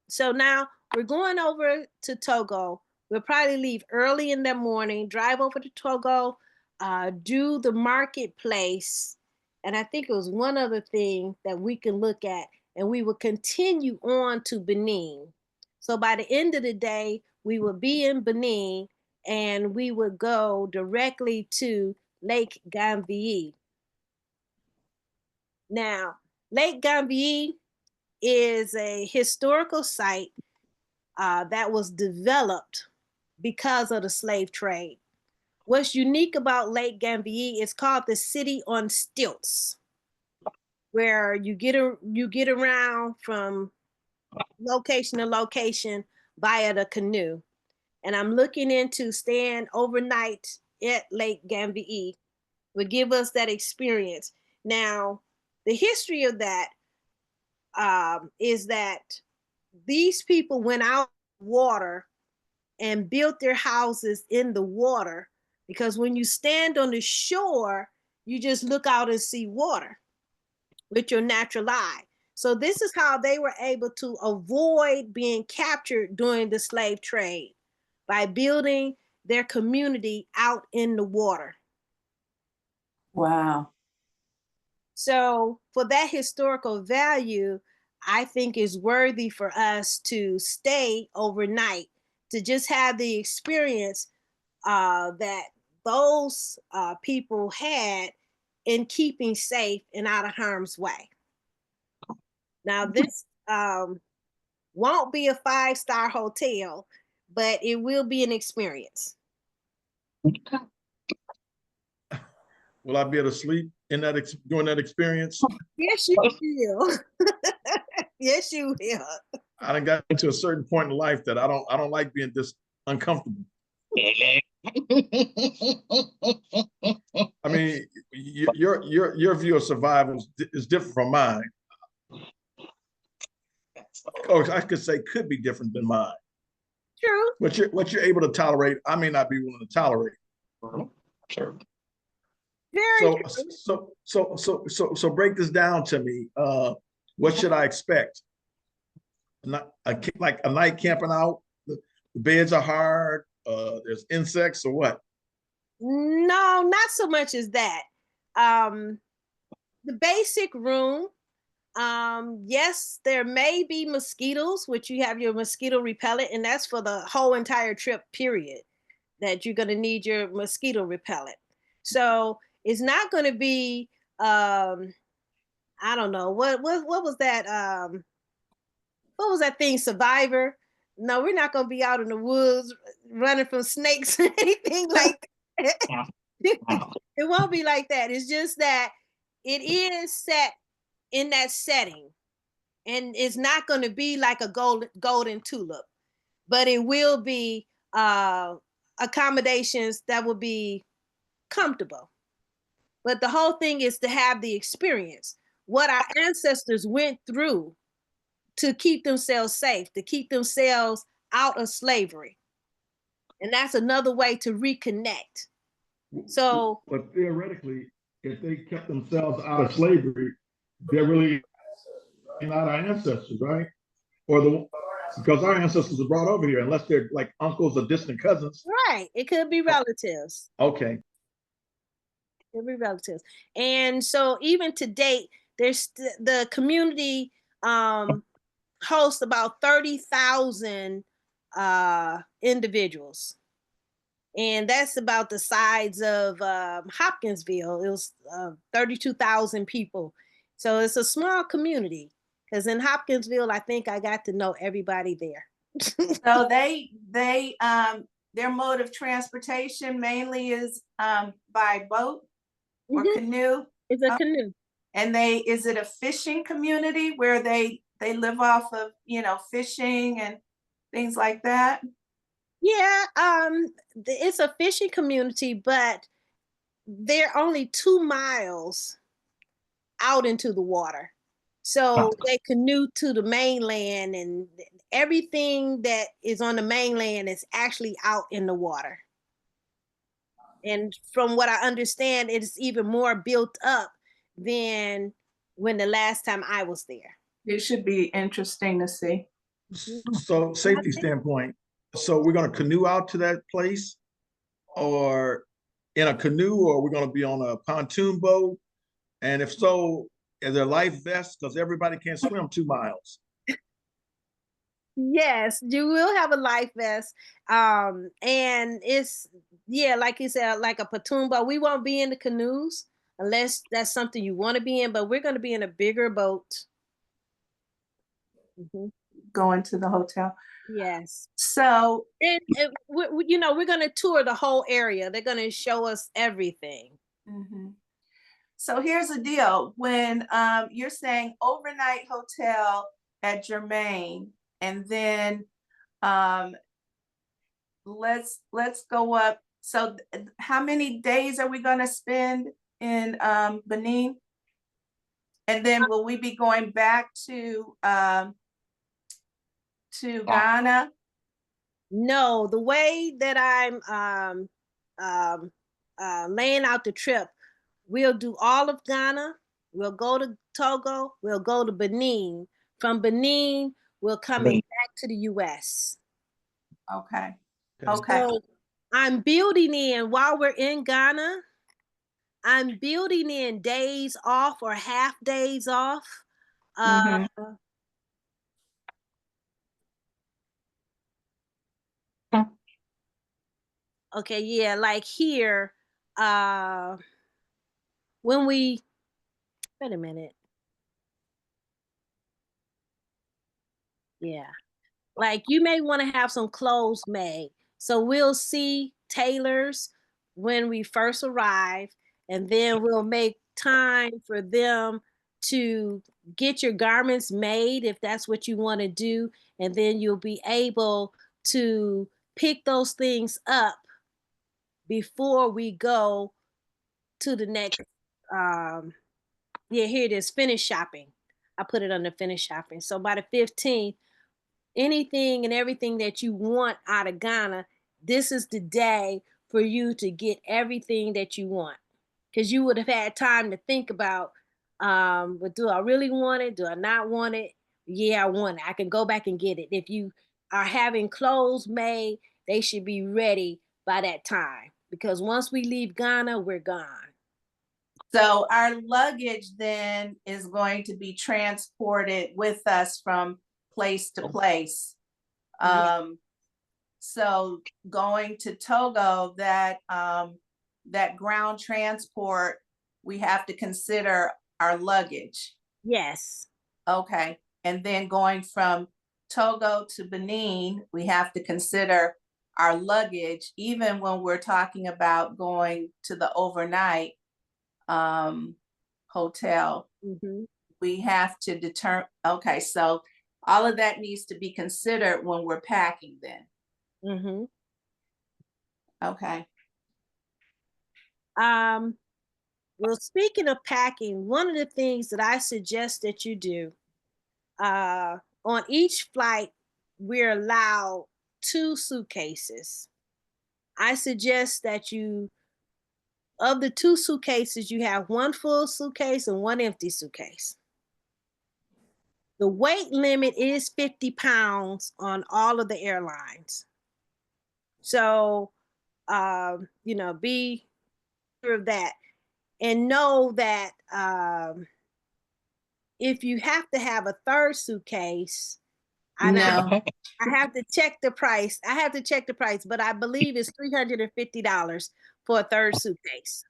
So now we're going over to Togo. We'll probably leave early in the morning, drive over to Togo, do the marketplace. And I think it was one other thing that we can look at, and we will continue on to Benin. So by the end of the day, we will be in Benin and we would go directly to Lake Gambier. Now, Lake Gambier is a historical site that was developed because of the slave trade. What's unique about Lake Gambier is called the city on stilts, where you get around from location to location via the canoe. And I'm looking into staying overnight at Lake Gambier would give us that experience. Now, the history of that is that these people went out water and built their houses in the water, because when you stand on the shore, you just look out and see water with your natural eye. So this is how they were able to avoid being captured during the slave trade, by building their community out in the water. Wow. So for that historical value, I think is worthy for us to stay overnight, to just have the experience that those people had in keeping safe and out of harm's way. Now, this won't be a 5 star hotel, but it will be an experience. Okay. Will I be able to sleep in that during that experience? Yes, you will. Yes, you will. I done got to a certain point in life that I don't like being this uncomfortable. I mean, your view of survival is different from mine. Oh, I could say could be different than mine. True. What you're able to tolerate, I may not be willing to tolerate. Sure. Very So break this down to me. What should I expect? Like a night camping out. The beds are hard. There's insects or what? No, not so much as that. The basic room. Yes, there may be mosquitoes, which you have your mosquito repellent, and that's for the whole entire trip, period, that you're going to need your mosquito repellent. So it's not going to be, I don't know, what was that? What was that thing? Survivor? No, we're not going to be out in the woods running from snakes or anything like that. It won't be like that. It's just that it is set in that setting, and it's not going to be like a golden tulip, but it will be accommodations that will be comfortable. But the whole thing is to have the experience, what our ancestors went through to keep themselves safe, to keep themselves out of slavery. And that's another way to reconnect. So, but theoretically, if they kept themselves out of slavery, they're really not our ancestors, right? Because our ancestors were brought over here, unless they're like uncles or distant cousins. right, it could be relatives. Okay. It could be relatives. And so even to date, there's the community hosts about 30,000 individuals. And that's about the size of Hopkinsville. It was 32,000 people. So it's a small community. Because in Hopkinsville, I think I got to know everybody there. So their mode of transportation mainly is by boat or canoe. It's a canoe. And is it a fishing community where they live off of, fishing and things like that? Yeah, it's a fishing community, but they're only 2 miles out into the water. So they canoe to the mainland, and everything that is on the mainland is actually out in the water. And from what I understand, it's even more built up than when the last time I was there. It should be interesting to see. So safety standpoint, so we're going to canoe out to that place, or in a canoe, or we're going to be on a pontoon boat? And if so, is there life vests? Because everybody can't swim 2 miles. Yes, you will have a life vest. And it's, yeah, like you said, like a pontoon boat. We won't be in the canoes unless that's something you want to be in, but we're going to be in a bigger boat. Going to the hotel. Yes. So, we're going to tour the whole area. They're going to show us everything. So here's the deal. When you're saying overnight hotel at Germain, and then let's go up. So how many days are we going to spend in Benin? And then will we be going back to Ghana? No, the way that I'm laying out the trip, we'll do all of Ghana. We'll go to Togo. We'll go to Benin. From Benin, we'll come back to the U.S. Okay. So I'm building in, while we're in Ghana, I'm building in days off or half days off. Okay, yeah, like here, when we, wait a minute. Yeah, like you may want to have some clothes made. So we'll see tailors when we first arrive, and then we'll make time for them to get your garments made if that's what you want to do. And then you'll be able to pick those things up before we go to the next. Yeah, here it is, finish shopping. I put it under finish shopping. So by the 15th, anything and everything that you want out of Ghana, this is the day for you to get everything that you want. Because you would have had time to think about, but do I really want it? Do I not want it? Yeah, I want it. I can go back and get it. If you are having clothes made, they should be ready by that time. Because once we leave Ghana, we're gone. So our luggage then is going to be transported with us from place to place. So going to Togo, that ground transport, we have to consider our luggage. Yes. Okay. And then going from Togo to Benin, we have to consider our luggage, even when we're talking about going to the overnight hotel. We have to determine, okay, so all of that needs to be considered when we're packing then. Okay. Well, speaking of packing, one of the things that I suggest that you do on each flight, we're allowed 2 suitcases. I suggest that of the 2 suitcases, you have 1 full suitcase and 1 empty suitcase. The weight limit is 50 pounds on all of the airlines. So, be sure of that. And know that if you have to have a 3rd suitcase, No. I have to check the price. But I believe it's $350 for a 3rd suitcase.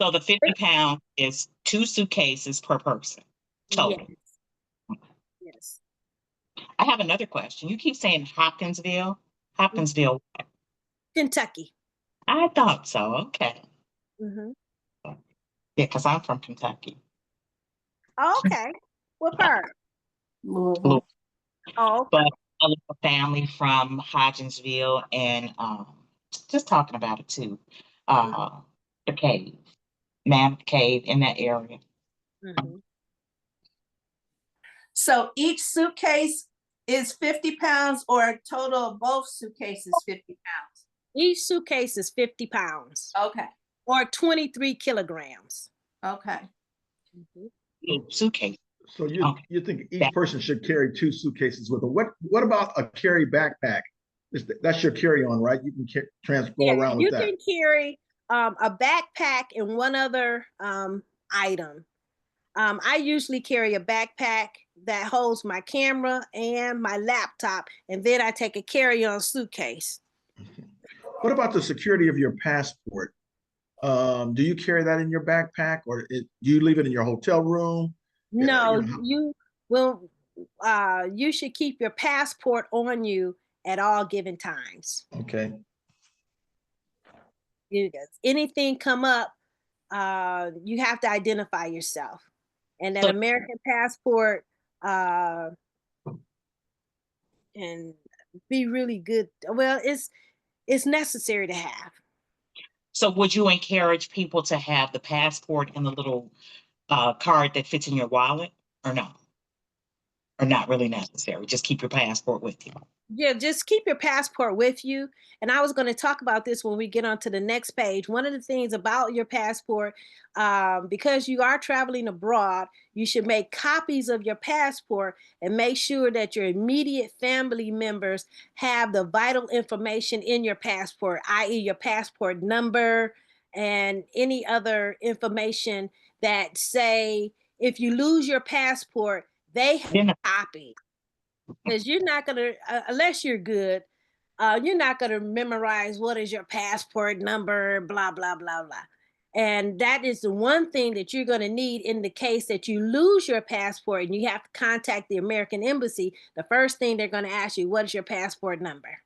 So the 50 pounds is 2 suitcases per person total. Yes. I have another question. You keep saying Hopkinsville. Hopkinsville. Kentucky. I thought so. Okay. Mm-hmm. Yeah, because I'm from Kentucky. Okay. What part? Louisville. Oh, But a little family from Hodgensville and just talking about it too. The cave, Mammoth Cave in that area. mm-hmm. So each suitcase is 50 pounds, or a total of both suitcases 50 pounds? Each suitcase is 50 pounds. Okay. Or 23 kilograms. Okay. Mm-hmm. Suitcase. So you think each person should carry 2 suitcases with them? What about a carry backpack? That's your carry-on, right? You can transport around with that. You can carry a backpack and 1 other item. I usually carry a backpack that holds my camera and my laptop, and then I take a carry-on suitcase. What about the security of your passport? Do you carry that in your backpack, or do you leave it in your hotel room? No, you will. You should keep your passport on you at all given times. Okay. Anything come up, you have to identify yourself, and that American passport and be really good. Well, it's necessary to have. So would you encourage people to have the passport and the little card that fits in your wallet, or no? Or not really necessary? Just keep your passport with you. Yeah, just keep your passport with you. And I was going to talk about this when we get on to the next page. One of the things about your passport, because you are traveling abroad, you should make copies of your passport and make sure that your immediate family members have the vital information in your passport, i.e. your passport number and any other information that say, if you lose your passport, they have a copy. Because you're not going to, unless you're good, you're not going to memorize what is your passport number, blah, blah, blah, blah. And that is the one thing that you're going to need in the case that you lose your passport and you have to contact the American Embassy. The first thing they're going to ask you, what is your passport number?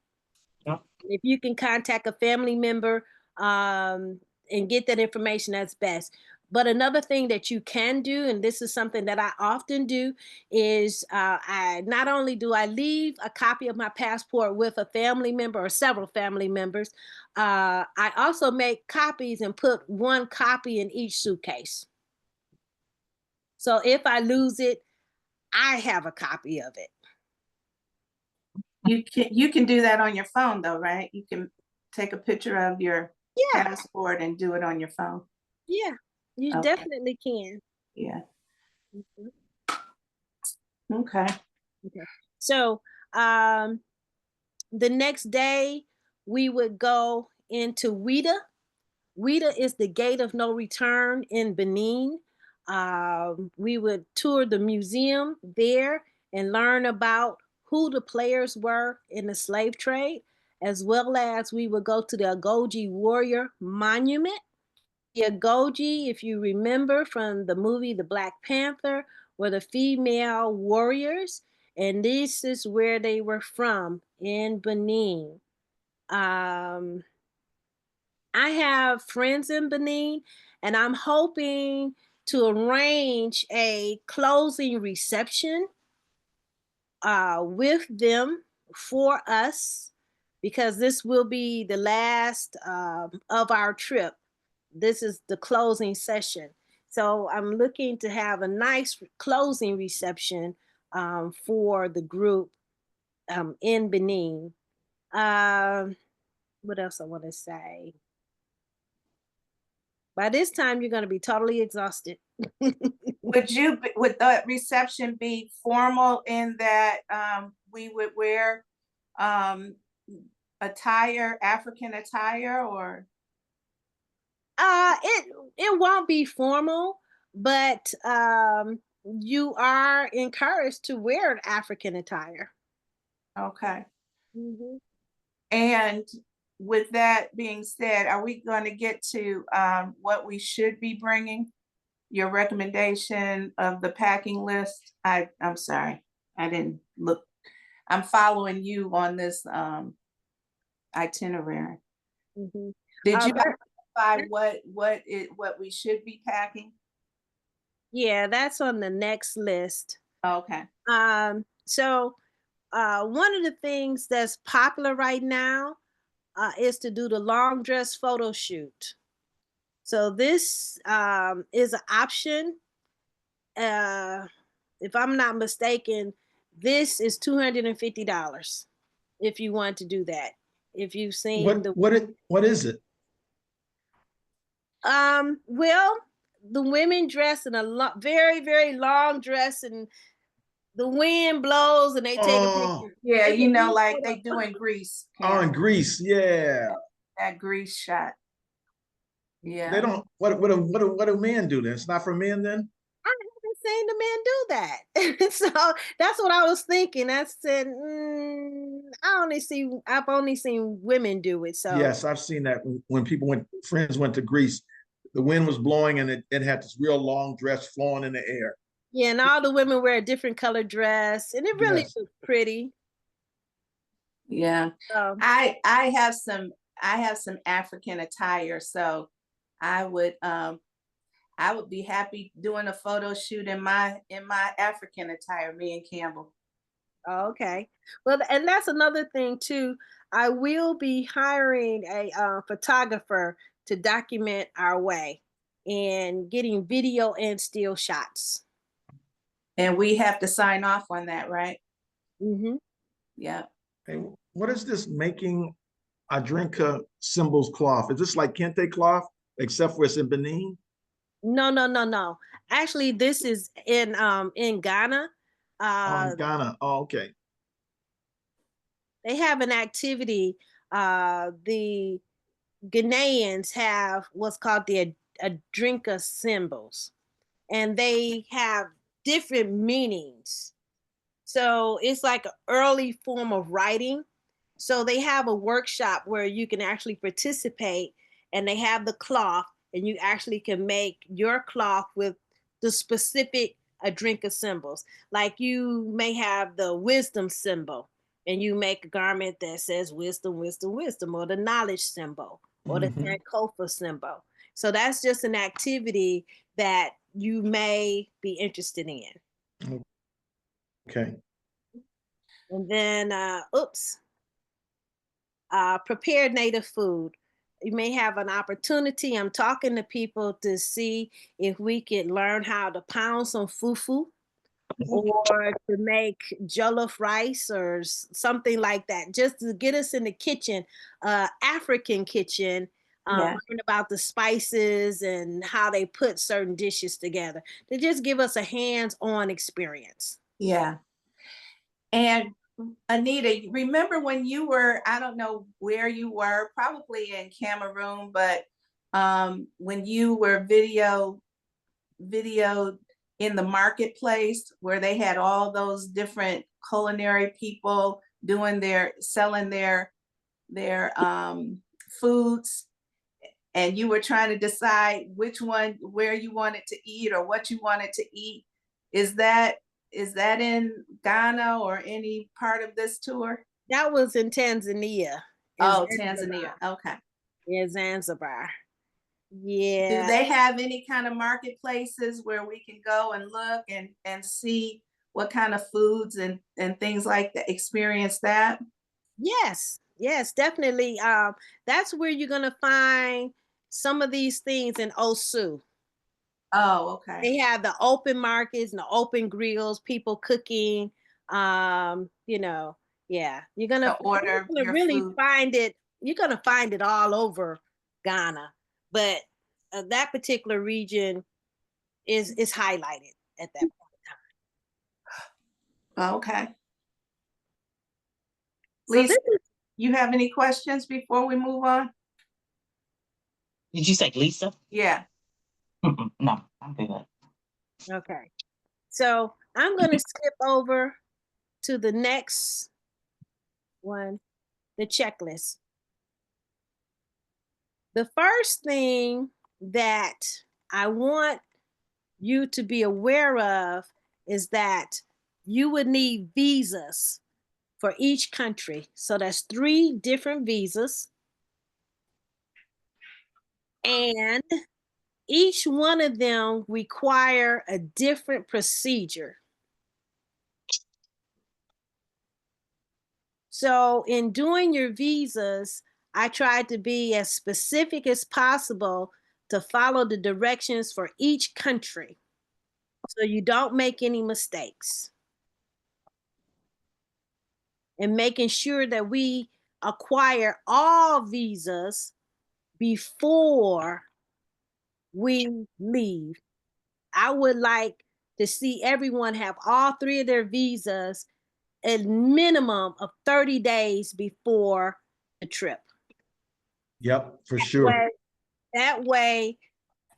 Yeah. If you can contact a family member and get that information, that's best. But another thing that you can do, and this is something that I often do, is I not only do I leave a copy of my passport with a family member or several family members, I also make copies and put 1 copy in each suitcase. So if I lose it, I have a copy of it. You can do that on your phone though, right? You can take a picture of your passport and do it on your phone. Yeah, you definitely can. Yeah. Mm-hmm. Okay. So the next day we would go into Ouidah. Ouidah is the gate of no return in Benin. We would tour the museum there and learn about who the players were in the slave trade, as well as we would go to the Agoji Warrior Monument. The Agoji, if you remember from the movie The Black Panther, were the female warriors, and this is where they were from in Benin. I have friends in Benin, and I'm hoping to arrange a closing reception with them for us, because this will be the last of our trip. This is the closing session. So I'm looking to have a nice closing reception for the group in Benin. What else I want to say? By this time, you're going to be totally exhausted. Would the reception be formal in that we would wear attire, African attire, or? It won't be formal, but you are encouraged to wear African attire. Okay. Mm-hmm. And with that being said, are we going to get to what we should be bringing? Your recommendation of the packing list? I'm sorry, I didn't look. I'm following you on this itinerary. Mm-hmm. Did you identify what we should be packing? Yeah, that's on the next list. Okay. So one of the things that's popular right now is to do the long dress photo shoot. So this is an option. If I'm not mistaken, this is $250 if you want to do that. If you've seen what is it? Well, the women dress in a very, very long dress, and the wind blows and they take a picture. Yeah, you know, like they do in Greece. Oh, in Greece, yeah. That Greece shot. Yeah. They don't. What do men do? Then it's not for men. Then I haven't seen the men do that. So that's what I was thinking. I said, I've only seen women do it. So yes, I've seen that when friends went to Greece, the wind was blowing and it had this real long dress flowing in the air. yeah, and all the women wear a different color dress, and it really looks pretty. Yeah. I have some African attire, so I would be happy doing a photo shoot in my African attire, me and Campbell. Okay. Well, and that's another thing too. I will be hiring a photographer to document our way and getting video and still shots. And we have to sign off on that, right? Mm-hmm. Yeah. Hey, what is this making Adrinka symbols cloth? Is this like kente cloth, except for it's in Benin? No. Actually, this is in Ghana. In Ghana. Oh, okay. They have an activity. The Ghanaians have what's called the Adrinka symbols, and they have different meanings. So it's like an early form of writing. So they have a workshop where you can actually participate, and they have the cloth, and you actually can make your cloth with the specific Adrinka symbols. Like you may have the wisdom symbol, and you make a garment that says wisdom, wisdom, wisdom, or the knowledge symbol, or the Sankofa symbol. So that's just an activity that you may be interested in. Okay. And then, prepared native food. You may have an opportunity. I'm talking to people to see if we can learn how to pound some fufu or to make jollof rice or something like that, just to get us in the kitchen, African kitchen, learn about the spices and how they put certain dishes together, to just give us a hands-on experience. Yeah. And Anita, remember when you were, I don't know where you were, probably in Cameroon, but when you were videoed in the marketplace where they had all those different culinary people selling their foods, and you were trying to decide where you wanted to eat or what you wanted to eat. Is that in Ghana or any part of this tour? That was in Tanzania. Tanzania. Okay. Yeah, Zanzibar. Yeah. Do they have any kind of marketplaces where we can go and look and see what kind of foods and things like that, experience that? Yes, definitely. That's where you're gonna find some of these things in Osu. Oh, okay. They have the open markets and the open grills, people cooking. You know, yeah, To you're order gonna your really food. find it. You're gonna find it all over Ghana, but that particular region is highlighted at that point. Okay. So Lisa, this is you have any questions before we move on? Did you say Lisa? Yeah. No, I'm good. okay. So I'm gonna skip over to the next one, the checklist. The first thing that I want you to be aware of is that you would need visas for each country. So that's 3 different visas. And each one of them require a different procedure. So in doing your visas, I tried to be as specific as possible to follow the directions for each country so you don't make any mistakes. And making sure that we acquire all visas before we leave. I would like to see everyone have all 3 of their visas a minimum of 30 days before the trip. Yep, for sure. That way,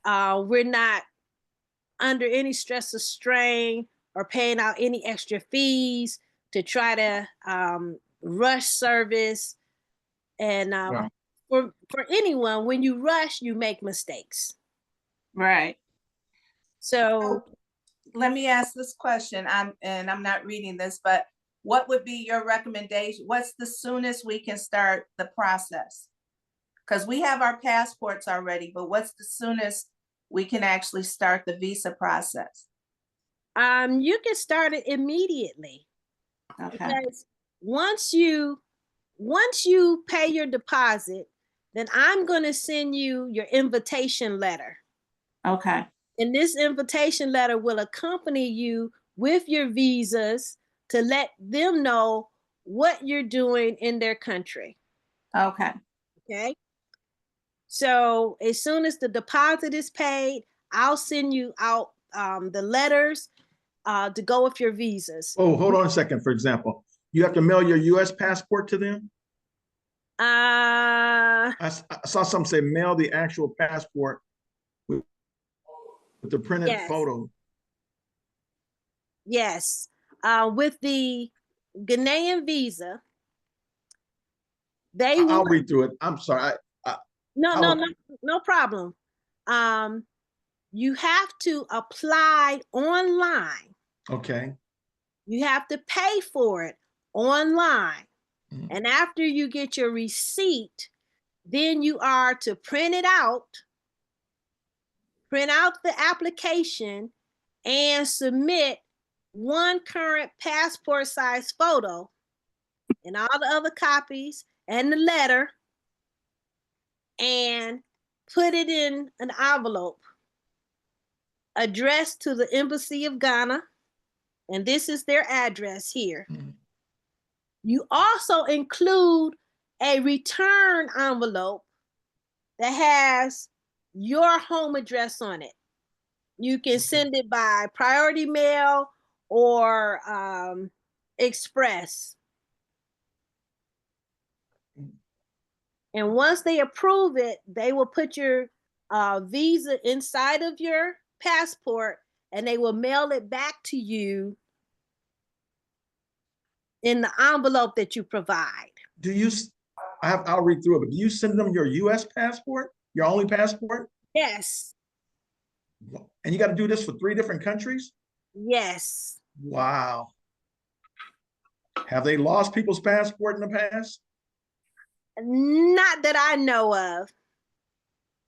we're not under any stress or strain or paying out any extra fees to try to rush service. And Right. for anyone, when you rush, you make mistakes. Right. So Let me ask this question. I'm not reading this, but what would be your recommendation? What's the soonest we can start the process? Because we have our passports already, but what's the soonest we can actually start the visa process? you can start it immediately Okay. because once you pay your deposit, then I'm going to send you your invitation letter. Okay. And this invitation letter will accompany you with your visas to let them know what you're doing in their country. Okay. Okay. So as soon as the deposit is paid, I'll send you out the letters to go with your visas. Oh, hold on a second. For example, you have to mail your U.S. passport to them. I saw some say mail the actual passport with the printed Yes. photo. Yes. With the Ghanaian visa, they will. I'll read through it. I'm sorry. No problem. You have to apply online. Okay. You have to pay for it online. Mhm. And after you get your receipt, then you are to print out the application and submit one current passport size photo and all the other copies and the letter and put it in an envelope addressed to the Embassy of Ghana. And this is their address here. Mhm. You also include a return envelope that has your home address on it. You can send it by priority mail or express. And once they approve it, they will put your visa inside of your passport and they will mail it back to you in the envelope that you provide. I'll read through it, but do you send them your U.S. passport, your only passport? Yes. And you got to do this for 3 different countries? Yes. Wow. Have they lost people's passport in the past? Not that I know of.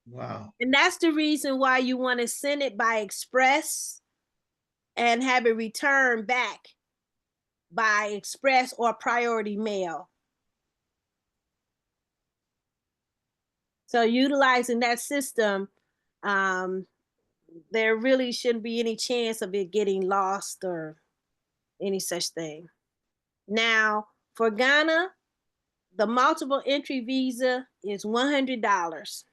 Wow. And that's the reason why you want to send it by express and have it returned back by express or priority mail. So utilizing that system, there really shouldn't be any chance of it getting lost or any such thing. Now, for Ghana, the multiple entry visa is $100.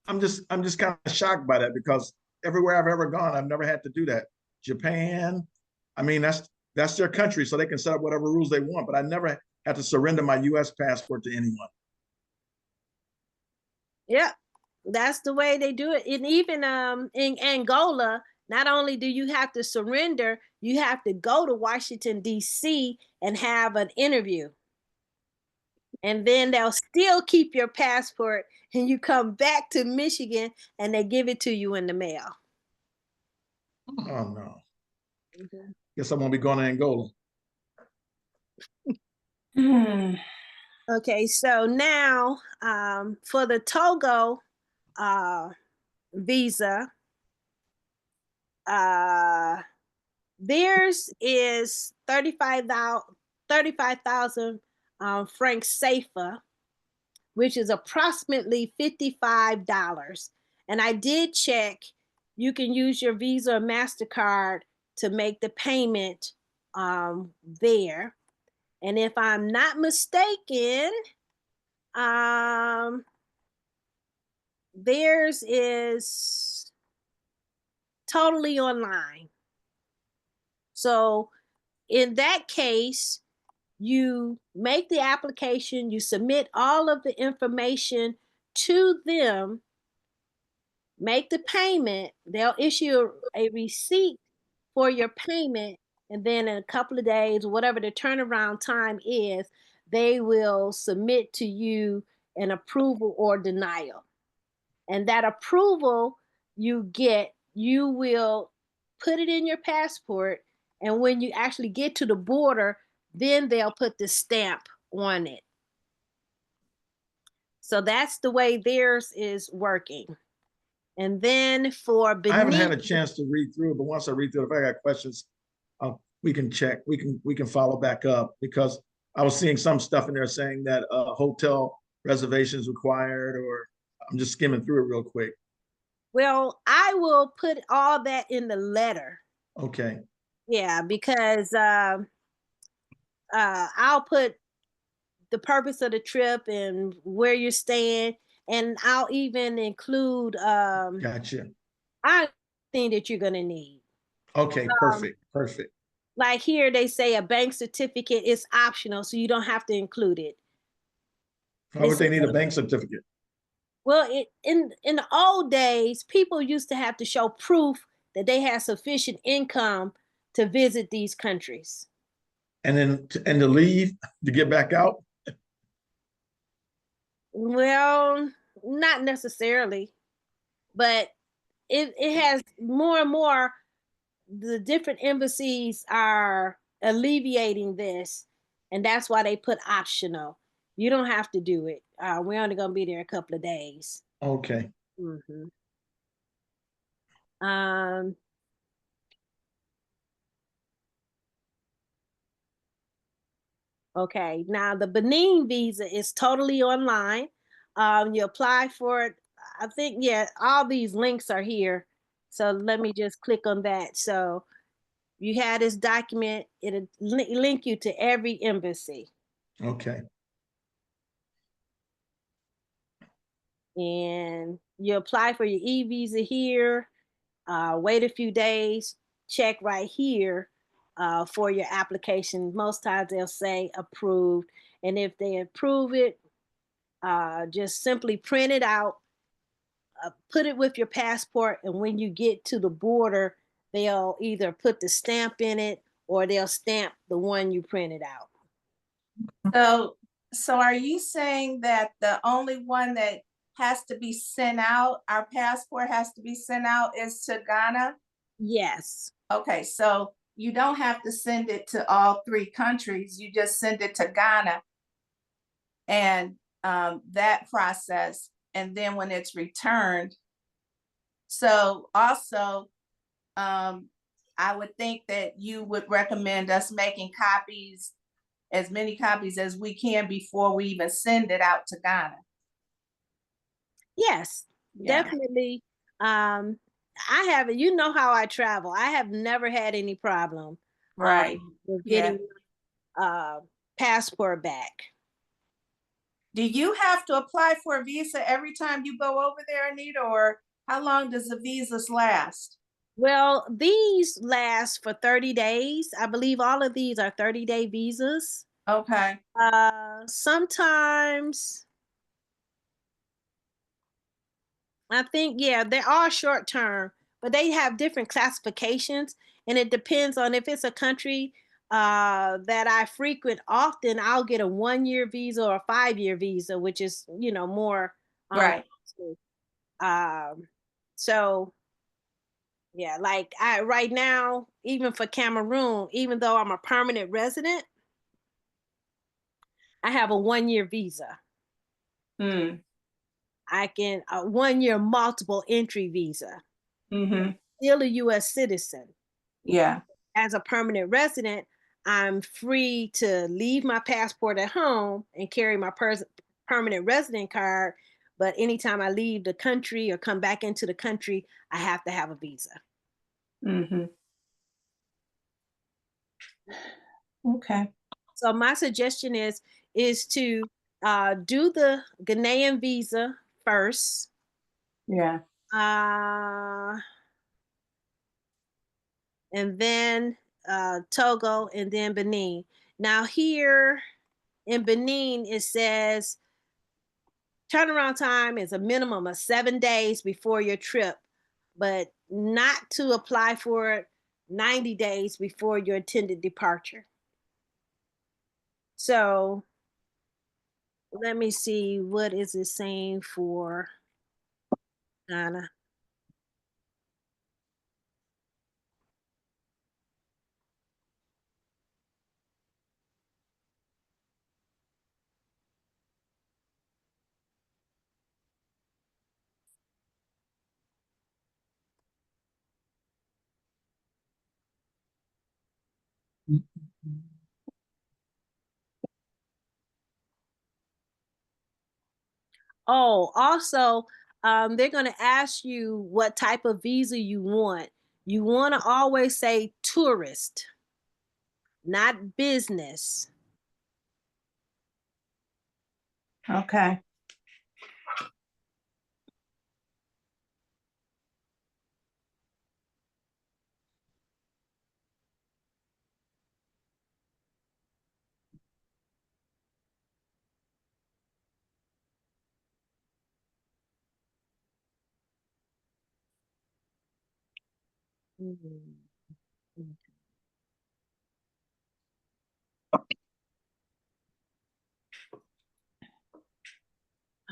I'm just kind of shocked by that because everywhere I've ever gone, I've never had to do that. Japan, I mean, that's their country, so they can set up whatever rules they want, but I never had to surrender my US passport to anyone. Yeah, that's the way they do it. And even in Angola, not only do you have to surrender, you have to go to Washington, D.C. and have an interview. And then they'll still keep your passport and you come back to Michigan and they give it to you in the mail. Oh no. Guess I won't be going to Angola. Okay, so now for the Togo visa, theirs is 35,000 francs CFA, which is approximately $55. And I did check, you can use your Visa or MasterCard to make the payment there. And if I'm not mistaken, theirs is totally online. So in that case, you make the application, you submit all of the information to them, make the payment, they'll issue a receipt for your payment, and then in a couple of days, whatever the turnaround time is, they will submit to you an approval or denial. And that approval you get, you will put it in your passport, and when you actually get to the border, then they'll put the stamp on it. So that's the way theirs is working. And then for Benin, I haven't had a chance to read through it, but once I read through it, if I got questions, we can check. We can follow back up, because I was seeing some stuff in there saying that hotel reservations required, or I'm just skimming through it real quick. well, I will put all that in the letter. Okay. Yeah, because I'll put the purpose of the trip and where you're staying, and I'll even include Gotcha. anything that you're gonna need. Okay, perfect. Like here, they say a bank certificate is optional, so you don't have to include it. Why would they need a bank certificate? Well, in the old days, people used to have to show proof that they had sufficient income to visit these countries. And then to leave, to get back out? Well, not necessarily, but it has more and more, the different embassies are alleviating this, and that's why they put optional. You don't have to do it. We're only going to be there a couple of days. Okay. Mm-hmm. Okay, now the Benin visa is totally online. You apply for it. I think, yeah, all these links are here. So let me just click on that. So you have this document, it'll link you to every embassy. Okay. And you apply for your e-visa here, wait a few days, check right here for your application. Most times they'll say approved. And if they approve it, just simply print it out, put it with your passport, and when you get to the border, they'll either put the stamp in it or they'll stamp the one you printed out. So are you saying that the only one that has to be sent out, our passport has to be sent out, is to Ghana? Yes. Okay, so you don't have to send it to all 3 countries, you just send it to Ghana, and that process, and then when it's returned. So also, I would think that you would recommend us making copies, as many copies as we can, before we even send it out to Ghana. Yes, Yeah. definitely. I haven't, you know how I travel. I have never had any problem Right. with Yeah. getting passport back. Do you have to apply for a visa every time you go over there, Anita, or how long does the visas last? Well, these last for 30 days. I believe all of these are 30-day visas. Okay. Sometimes I think, yeah, they're all short term, but they have different classifications, and it depends on if it's a country that I frequent often. I'll get a 1-year visa or a 5-year visa, which is, you know, more Right. costly. So yeah, like I right now, even for Cameroon, even though I'm a permanent resident, I have a 1-year visa. Mm. I can a 1-year multiple entry visa. Mm-hmm. Still a U.S. citizen. Yeah. As a permanent resident, I'm free to leave my passport at home and carry my permanent resident card. But anytime I leave the country or come back into the country, I have to have a visa. Mm-hmm. Okay. So my suggestion is to do the Ghanaian visa first, Yeah. and then Togo, and then Benin. Now here in Benin, it says turnaround time is a minimum of 7 days before your trip, but not to apply for it 90 days before your intended departure. So let me see, what is it saying for Ghana? Oh, also, they're going to ask you what type of visa you want. You want to always say tourist, not business. Okay. Mhm.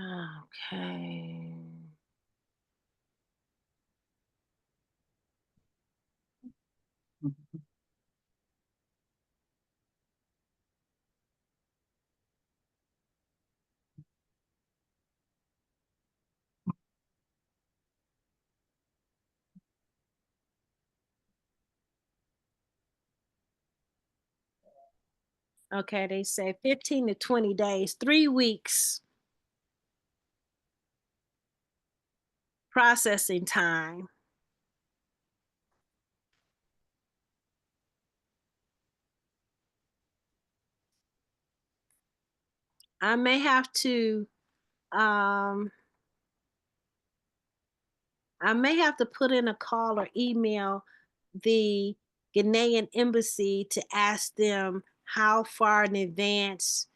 Okay. Okay, they say 15 to 20 days, 3 weeks processing time. I may have to um put in a call or email the Ghanaian embassy to ask them how far in advance.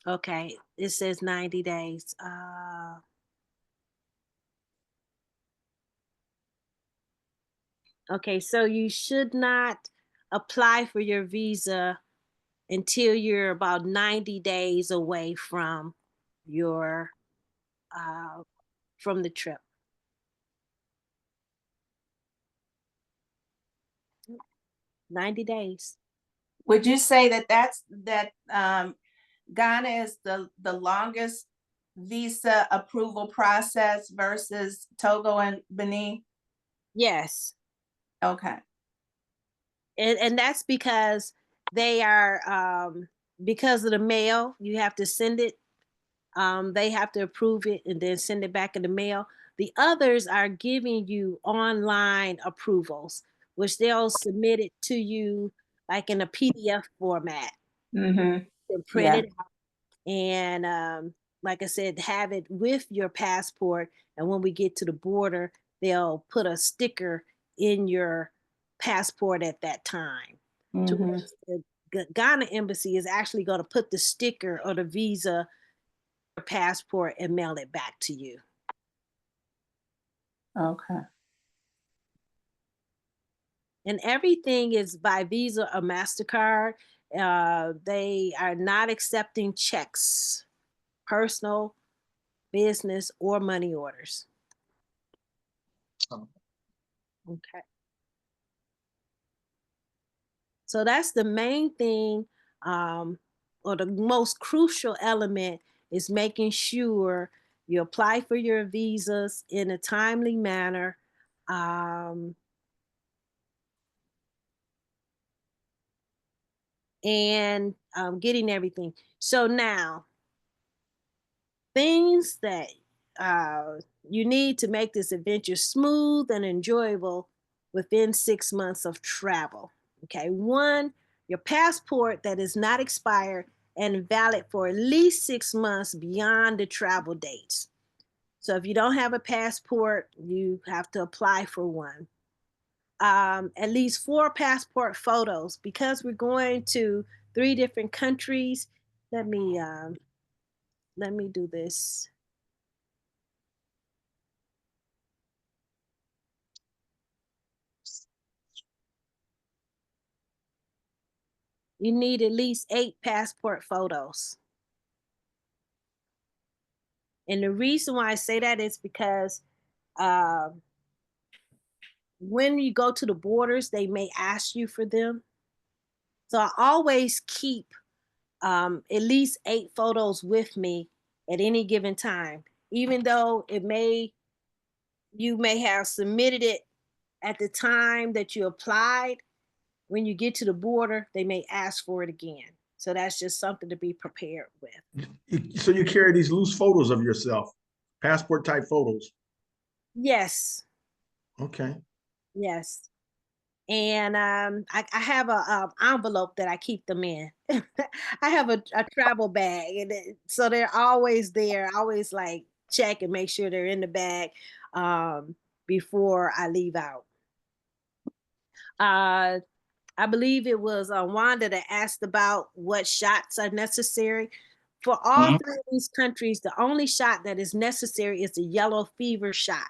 Okay, it says 90 days. Okay, so you should not apply for your visa until you're about 90 days away from your from the trip. 90 days. Would you say that Ghana is the longest visa approval process versus Togo and Benin? Yes. Okay. And that's because they are because of the mail, you have to send it. They have to approve it and then send it back in the mail. The others are giving you online approvals, which they'll submit it to you like in a PDF format Mm-hmm. and print it out. And like I said, have it with your passport. And when we get to the border, they'll put a sticker in your passport at that time. To Mm-hmm. which the Ghana embassy is actually going to put the sticker or the visa your passport and mail it back to you. Okay. And everything is by Visa or MasterCard. They are not accepting checks, personal, business, or money orders. Oh. Okay. So that's the main thing, or the most crucial element is making sure you apply for your visas in a timely manner. And getting everything. So now, things that you need to make this adventure smooth and enjoyable within 6 months of travel. Okay, one, your passport that is not expired and valid for at least 6 months beyond the travel dates. So if you don't have a passport, you have to apply for one. At least 4 passport photos, because we're going to 3 different countries. Let me do this. You need at least 8 passport photos. And the reason why I say that is because when you go to the borders, they may ask you for them. So I always keep at least 8 photos with me at any given time, even though you may have submitted it at the time that you applied. When you get to the border, they may ask for it again. So that's just something to be prepared with. So you carry these loose photos of yourself, passport type photos. Yes. Okay. Yes. And I have a envelope that I keep them in. I have a travel bag, and so they're always there. I always like check and make sure they're in the bag before I leave out. I believe it was Wanda that asked about what shots are necessary. For all 3 of these countries, the only shot that is necessary is the yellow fever shot.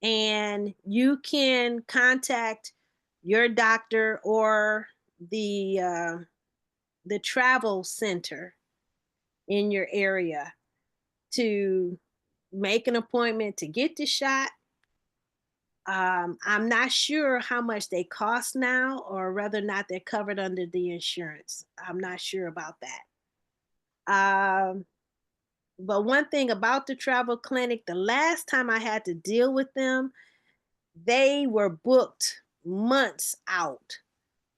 And you can contact your doctor or the travel center in your area to make an appointment to get the shot. I'm not sure how much they cost now, or whether or not they're covered under the insurance. I'm not sure about that. But one thing about the travel clinic, the last time I had to deal with them, they were booked months out.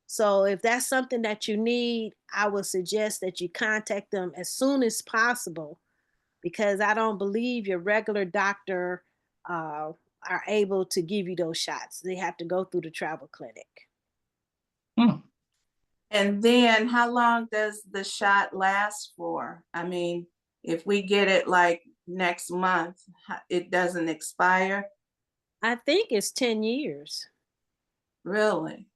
So if that's something that you need, I would suggest that you contact them as soon as possible, because I don't believe your regular doctor are able to give you those shots. They have to go through the travel clinic. And then how long does the shot last for? I mean, if we get it like next month, it doesn't expire? I think it's 10 years. Really?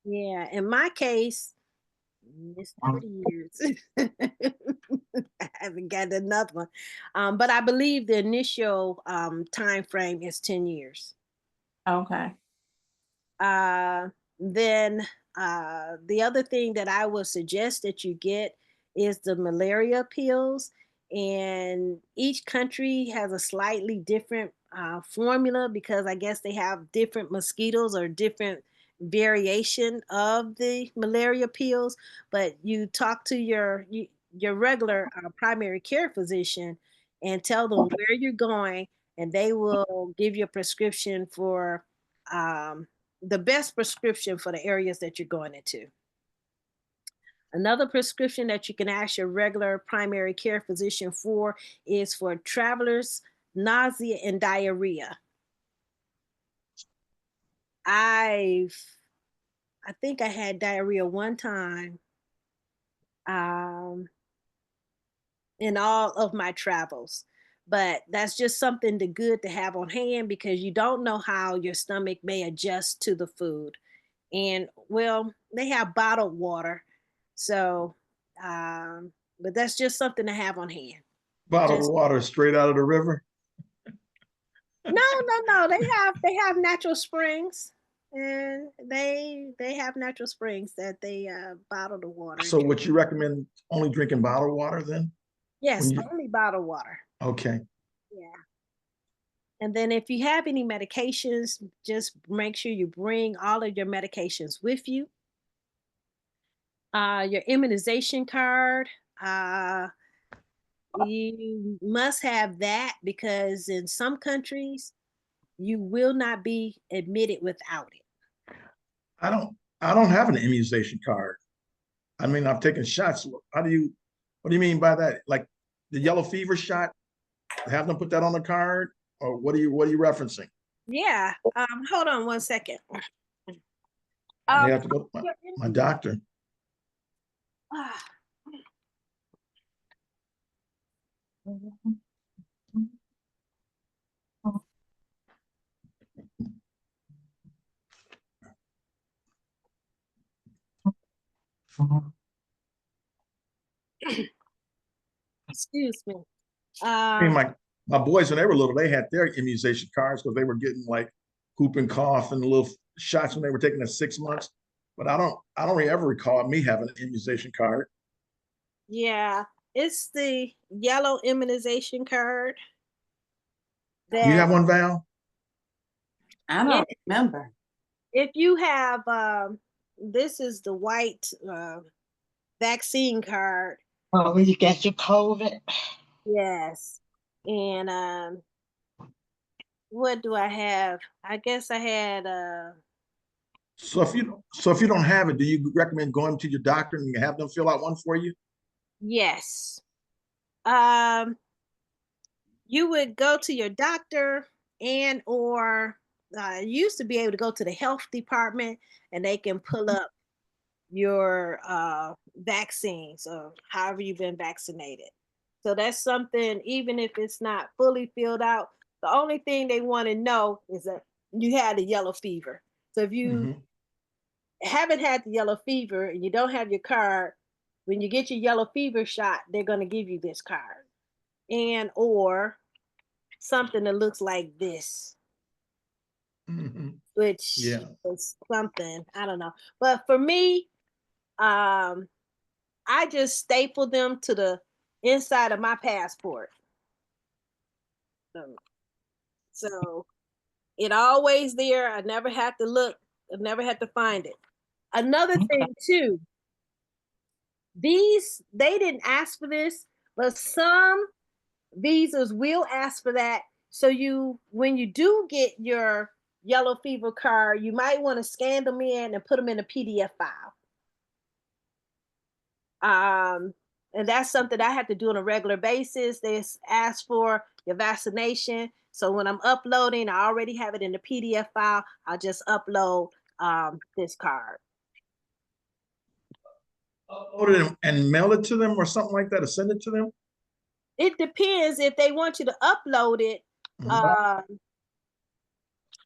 Yeah, in my case, it's 30 years. I haven't got another one. But I believe the initial time frame is 10 years. Okay. Then the other thing that I would suggest that you get is the malaria pills. And each country has a slightly different formula, because I guess they have different mosquitoes or different variation of the malaria pills. But you talk to your regular primary care physician and tell them where you're going, and they will give you a prescription for the best prescription for the areas that you're going into. Another prescription that you can ask your regular primary care physician for is for travelers, nausea and diarrhea. I think I had diarrhea one time in all of my travels, but that's just something good to have on hand because you don't know how your stomach may adjust to the food. And well, they have bottled water, so but that's just something to have on hand. Bottled Just water straight out of the river. no. They have natural springs, and they have natural springs that they bottle the water. So would you recommend only drinking bottled water then? Yes, you- only bottled water. Okay. Yeah. And then if you have any medications, just make sure you bring all of your medications with you. Your immunization card. You must have that because in some countries you will not be admitted without it. I don't have an immunization card. I mean, I've taken shots. What do you mean by that? Like the yellow fever shot? Have them put that on the card? Or what are you referencing? Yeah. Hold on one second. I may have to go to my doctor. Excuse me. I mean, my boys, when they were little, they had their immunization cards because they were getting like whooping cough and little shots when they were taking at 6 months. But I don't ever recall me having an immunization card. Yeah, it's the yellow immunization card. Do you have one, Val? I don't remember. If you have, this is the white vaccine card. Oh, you got your COVID. Yes. And what do I have? I guess I had So if you don't have it, do you recommend going to your doctor and have them fill out one for you? yes. You would go to your doctor and or you used to be able to go to the health department and they can pull up your vaccines or however you've been vaccinated. So that's something, even if it's not fully filled out, the only thing they want to know is that you had the yellow fever. So if you haven't had the yellow fever and you don't have your card, when you get your yellow fever shot, they're going to give you this card and or something that looks like this. Which is something, I don't know. But for me, I just stapled them to the inside of my passport. So it always there. I never had to look. I never had to find it. Another thing too, they didn't ask for this, but some visas will ask for that. So when you do get your yellow fever card, you might want to scan them in and put them in a PDF file. And that's something I have to do on a regular basis. They ask for your vaccination. So when I'm uploading, I already have it in the PDF file. I'll just upload this card. Upload it and mail it to them or something like that, or send it to them? It depends if they want you to upload it.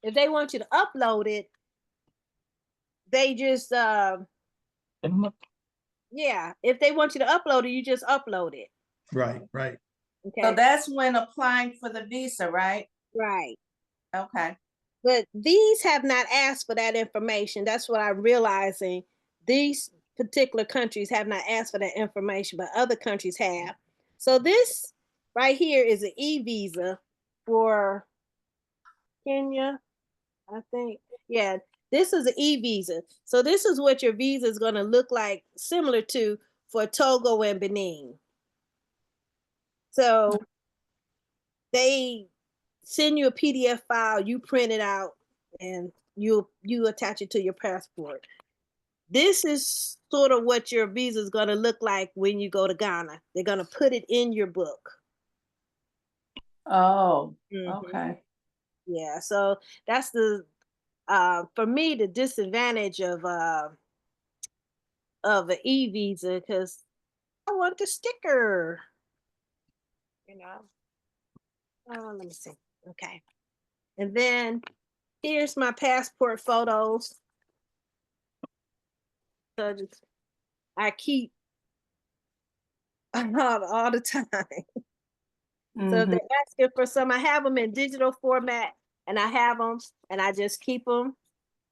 If they want you to upload it, they just if they want you to upload it, you just upload it. Right. Okay. So that's when applying for the visa, right? Right. Okay. But these have not asked for that information. That's what I'm realizing. These particular countries have not asked for that information, but other countries have. So this right here is an e-visa for Kenya, I think. Yeah, this is an e-visa. So this is what your visa is going to look like, similar to for Togo and Benin. So they send you a PDF file, you print it out, and you attach it to your passport. This is sort of what your visa is going to look like when you go to Ghana. They're going to put it in your book. Oh, Mhm. okay. Yeah, so that's the for me the disadvantage of an e-visa, because I want the sticker, you know. Oh, let me see. Okay. And then here's my passport photos. So I keep all the time. So if Mhm. they're asking for some, I have them in digital format, and I have them, and I just keep them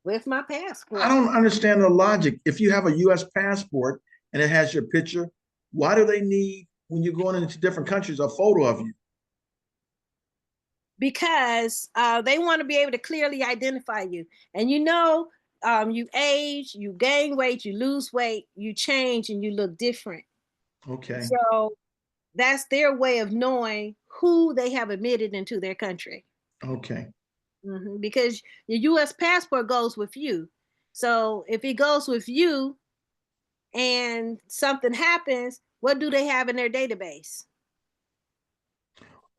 with my passport. I don't understand the logic. If you have a US passport and it has your picture, why do they need, when you're going into different countries, a photo of you? Because they want to be able to clearly identify you. And you age, you gain weight, you lose weight, you change, and you look different. Okay. So that's their way of knowing who they have admitted into their country. Okay. Because your US passport goes with you. So if it goes with you and something happens, what do they have in their database?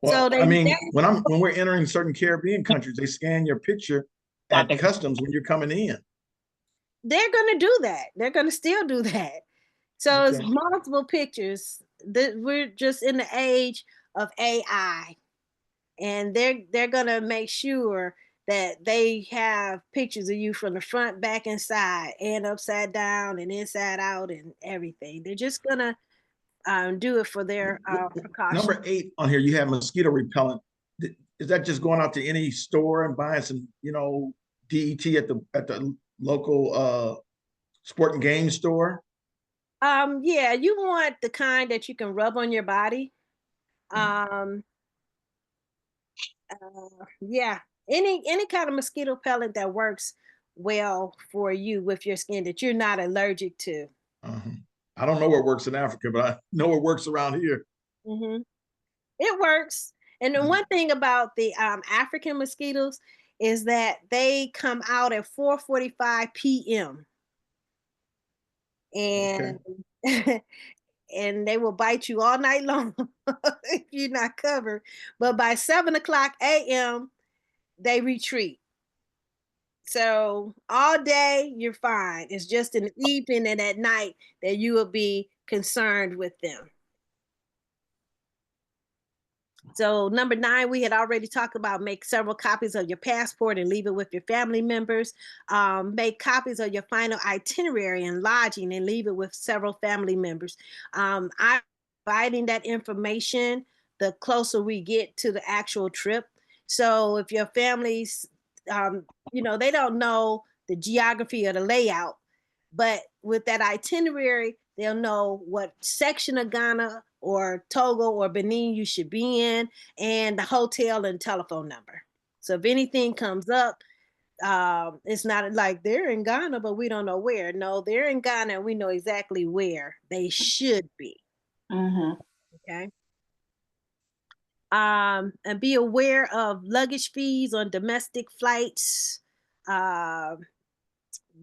So Well, I mean, when we're entering certain Caribbean countries, they scan your picture at customs when you're coming in. they're going to do that. They're going to still do that. So Okay. it's multiple pictures. We're just in the age of AI, and they're going to make sure that they have pictures of you from the front, back, and side, and upside down, and inside out, and everything. They're just going to do it for their precaution. Number 8 on here, you have mosquito repellent. Is that just going out to any store and buying some, DET at the local sport and game store? Yeah, you want the kind that you can rub on your body. Yeah, any kind of mosquito pellet that works well for you with your skin that you're not allergic to. I don't know what works in Africa, but I know what works around here. hmm It works. And the one thing about the African mosquitoes is that they come out at 4:45 p.m. Okay. and and they will bite you all night long if you're not covered. But by 7 o'clock a.m. they retreat. So all day you're fine. It's just in the evening and at night that you will be concerned with them. So number 9, we had already talked about make several copies of your passport and leave it with your family members. Make copies of your final itinerary and lodging and leave it with several family members. I'm providing that information the closer we get to the actual trip. So if your family's, they don't know the geography or the layout, but with that itinerary, they'll know what section of Ghana or Togo or Benin you should be in, and the hotel and telephone number. So if anything comes up, it's not like they're in Ghana, but we don't know where. No, they're in Ghana and we know exactly where they should be. Okay. And be aware of luggage fees on domestic flights. The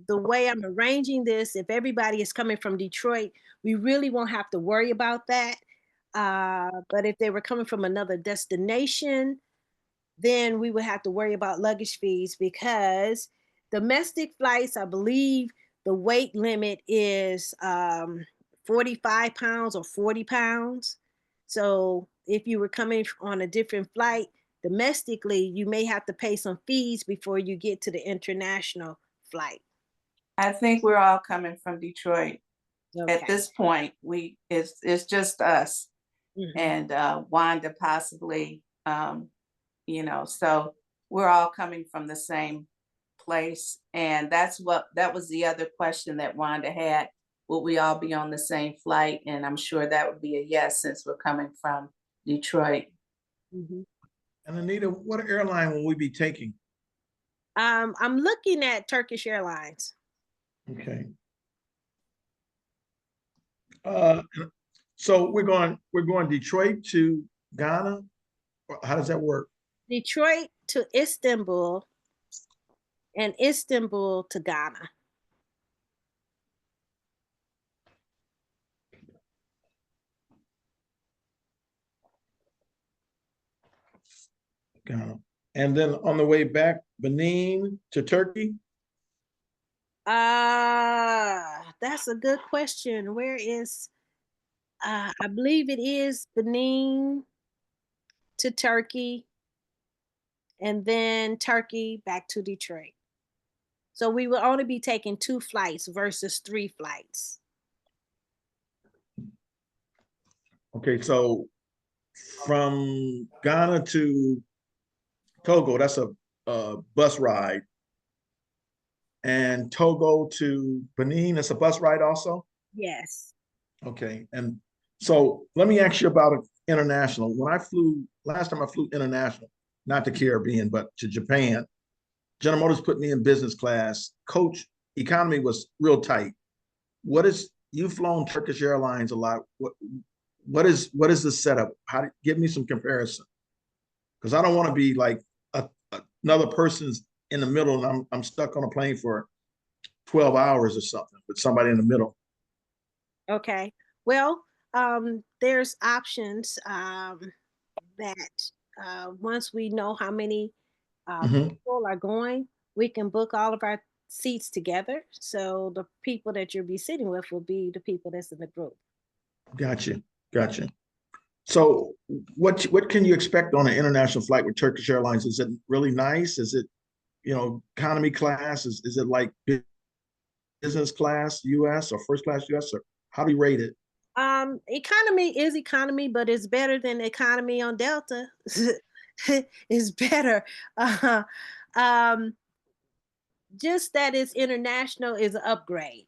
way I'm arranging this, if everybody is coming from Detroit, we really won't have to worry about that. But if they were coming from another destination, then we would have to worry about luggage fees, because domestic flights, I believe the weight limit is 45 pounds or 40 pounds. So if you were coming on a different flight domestically, you may have to pay some fees before you get to the international flight. I think we're all coming from Detroit. Okay. At this point, it's just us and Wanda possibly, so we're all coming from the same place. And that was the other question that Wanda had. Will we all be on the same flight? And I'm sure that would be a yes, since we're coming from Detroit. Mhm. And Anita, what airline will we be taking? I'm looking at Turkish Airlines. Okay. So we're going Detroit to Ghana. How does that work? Detroit to Istanbul and Istanbul to Ghana. Ghana. And then on the way back, Benin to Turkey? That's a good question. Where is, I believe it is Benin to Turkey, and then Turkey back to Detroit. So we will only be taking 2 flights versus 3 flights. Okay, so from Ghana to Togo, that's a bus ride. And Togo to Benin, that's a bus ride also? Yes. Okay, and so let me ask you about international. When I flew, last time I flew international, not to Caribbean, but to Japan, General Motors put me in business class. Coach, economy was real tight. You've flown Turkish Airlines a lot. What is the setup? Give me some comparison. Because I don't want to be like another person's in the middle and I'm stuck on a plane for 12 hours or something with somebody in the middle. Okay. Well, there's options that once we know how many people are going, we can book all of our seats together. So the people that you'll be sitting with will be the people that's in the group. Gotcha. So what can you expect on an international flight with Turkish Airlines? Is it really nice? Is it, economy class? Is it like business class US or first class US, or how do you rate it? Economy is economy, but it's better than economy on Delta. It's better. Just that it's international is an upgrade,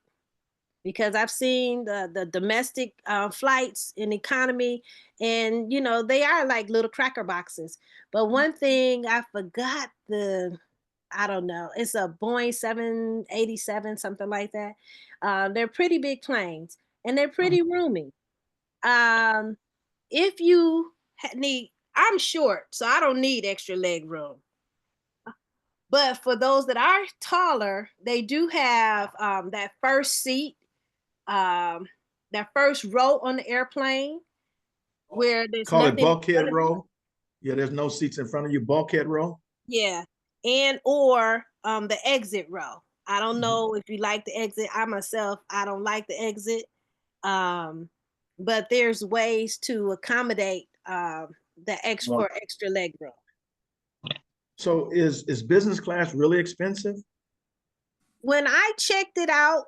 because I've seen the domestic flights in economy, and they are like little cracker boxes. But one thing I forgot, I don't know, it's a Boeing 787, something like that. They're pretty big planes, and they're pretty roomy. If you need, I'm short, so I don't need extra leg room. But for those that are taller, they do have that first seat, that first row on the airplane, where there's Call it nothing. bulkhead row. Yeah, there's no seats in front of you. Bulkhead row. Yeah, or the exit row. I don't know if you like the exit. I don't like the exit. But there's ways to accommodate the extra leg room. So is business class really expensive? When I checked it out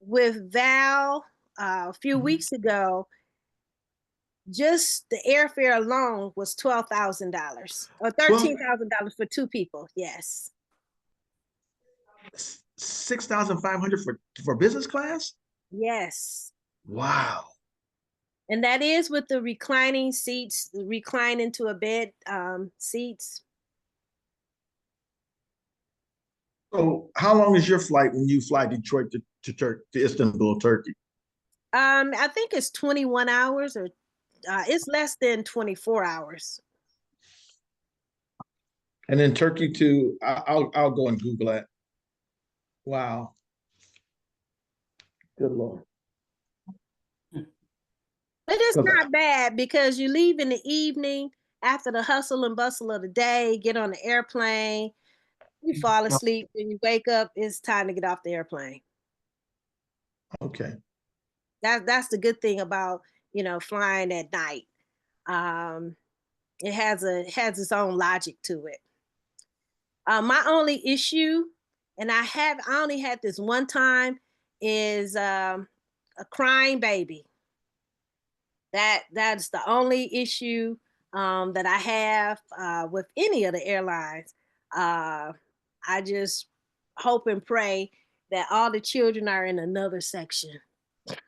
with Val a few weeks ago, just the airfare alone was $12,000 or $13,000 for 2 people. Yes. 6,500 for business class? Yes. Wow. And that is with the reclining seats, recline into a bed seats. So how long is your flight when you fly Detroit to Istanbul, Turkey? I think it's 21 hours, or it's less than 24 hours. And then Turkey to, I'll go and Google that. Wow. Good Lord. But it's not bad, because you leave in the evening after the hustle and bustle of the day, get on the airplane, you fall asleep, and you wake up, it's time to get off the airplane. Okay. That's the good thing about, flying at night. It has its own logic to it. My only issue, and I only had this one time, is a crying baby. That's the only issue that I have with any of the airlines. I just hope and pray that all the children are in another section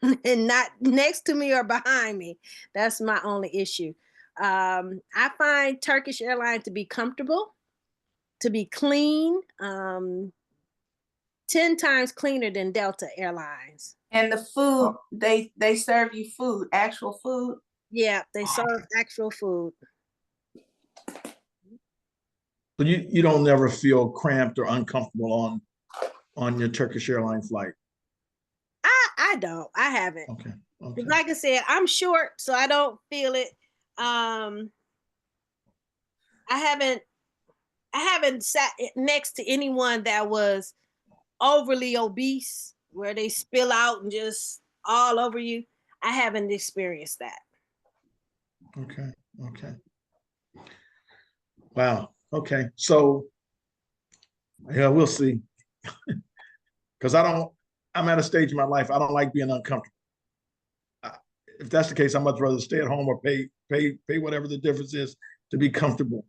and not next to me or behind me. That's my only issue. I find Turkish Airlines to be comfortable, to be clean, 10 times cleaner than Delta Airlines. And the food, they serve you food, actual food? Yeah, they serve actual food. So you don't never feel cramped or uncomfortable on your Turkish Airlines flight? I don't. I haven't. Okay. Like I said, I'm short, so I don't feel it. I haven't sat next to anyone that was overly obese, where they spill out and just all over you. I haven't experienced that. Okay. Okay. Wow. Okay. So yeah, we'll see. Because I'm at a stage in my life, I don't like being uncomfortable. If that's the case, I'd much rather stay at home or pay whatever the difference is to be comfortable.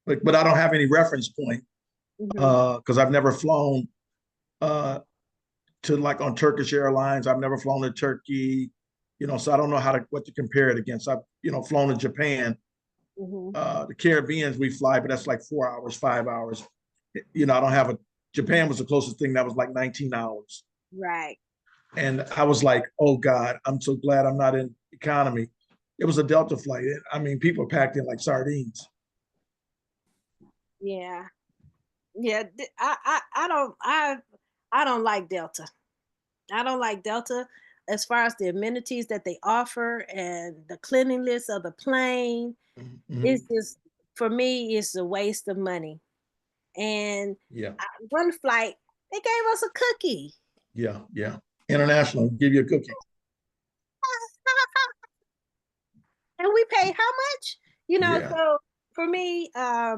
But I don't have any reference point because I've never flown to like on Turkish Airlines. I've never flown to Turkey, so I don't know what to compare it against. I've, flown to Japan. The Caribbeans we fly, but that's like 4 hours, 5 hours. I don't have Japan was the closest thing that was like 19 hours. Right. And I was like, oh God, I'm so glad I'm not in economy. It was a Delta flight. I mean, people packed in like sardines. Yeah. Yeah. I don't like Delta. I don't like Delta as far as the amenities that they offer and the cleanliness of the plane. It's just, for me, it's a waste of money. And Yeah. One flight, they gave us a cookie. Yeah. Yeah. International, give you a cookie. And we paid how much? Yeah. So for me, I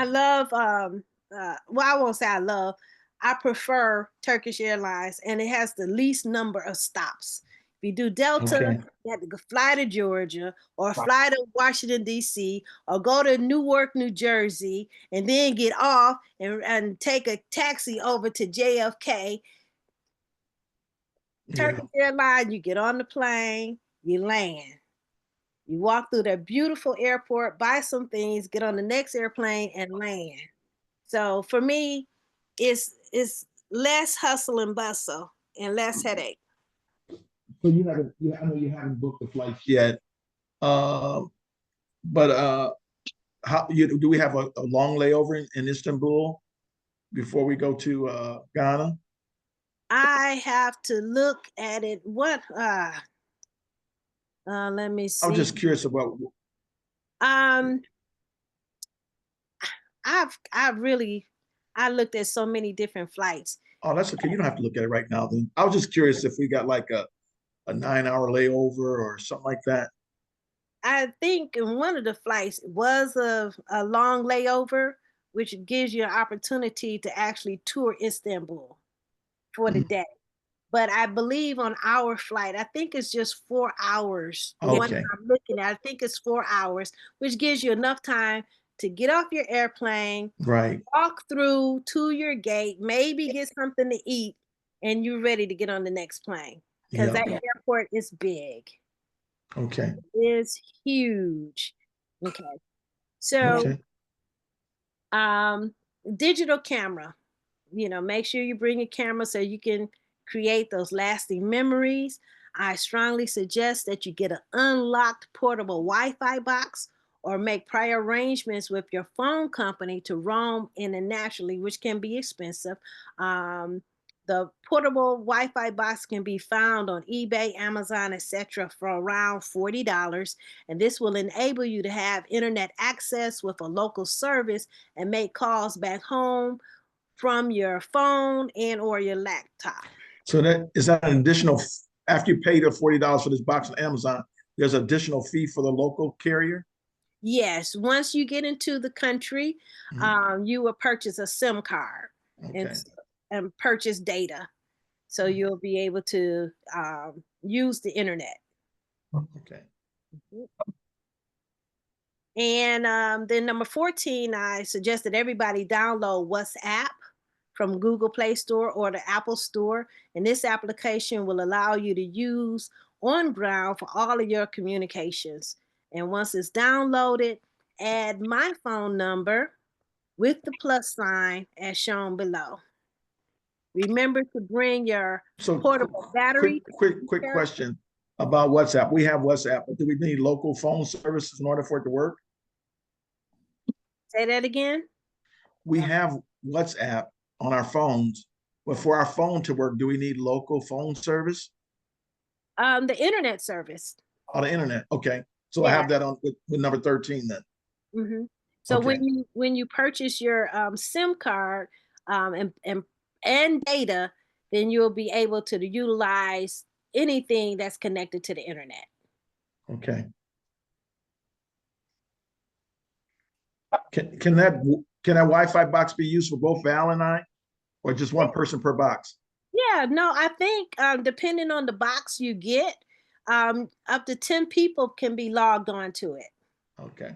love, well, I won't say I love, I prefer Turkish Airlines, and it has the least number of stops. If you do Delta, Okay. you have to fly to Georgia or fly to Washington, D.C., or go to Newark, New Jersey, and then get off and take a taxi over to JFK. Turkish Airlines, you get on the plane, you land. You walk through that beautiful airport, buy some things, get on the next airplane, and land. So for me, it's less hustle and bustle and less headache. So I know you haven't booked the flights yet. But do we have a long layover in Istanbul before we go to Ghana? I have to look at it. Let me see. I was just curious about. I looked at so many different flights. Oh, that's okay. You don't have to look at it right now. Then I was just curious if we got like a 9-hour layover or something like that. I think in one of the flights was a long layover, which gives you an opportunity to actually tour Istanbul for the day. But I believe on our flight, I think it's just 4 hours. The one I'm looking at, I think it's 4 hours, which gives you enough time to get off your airplane, right, walk through to your gate, maybe get something to eat, and you're ready to get on the next plane. Because that airport is big. Okay. It is huge. Okay. So, digital camera, make sure you bring a camera so you can create those lasting memories. I strongly suggest that you get an unlocked portable Wi-Fi box or make prior arrangements with your phone company to roam internationally, which can be expensive. The portable Wi-Fi box can be found on eBay, Amazon, etc. for around $40. And this will enable you to have internet access with a local service and make calls back home from your phone and or your laptop. So is that an additional, after you pay the $40 for this box on Amazon, there's an additional fee for the local carrier? Yes. Once you get into the country, you will purchase a SIM card and purchase data. So you'll be able to use the internet. Okay. And then number 14, I suggest that everybody download WhatsApp from Google Play Store or the Apple Store. And this application will allow you to use on ground for all of your communications. And once it's downloaded, add my phone number with the plus sign as shown below. Remember to bring your portable battery. Quick question about WhatsApp. We have WhatsApp, but do we need local phone services in order for it to work? Say that again. We have WhatsApp on our phones, but for our phone to work, do we need local phone service? The internet service. On the internet. Okay. So I have that on with number 13 then. So Okay. when you purchase your SIM card and data, then you'll be able to utilize anything that's connected to the internet. Okay. Can that Wi-Fi box be used for both Val and I, or just one person per box? Yeah, no, I think depending on the box you get, up to 10 people can be logged on to it. Okay.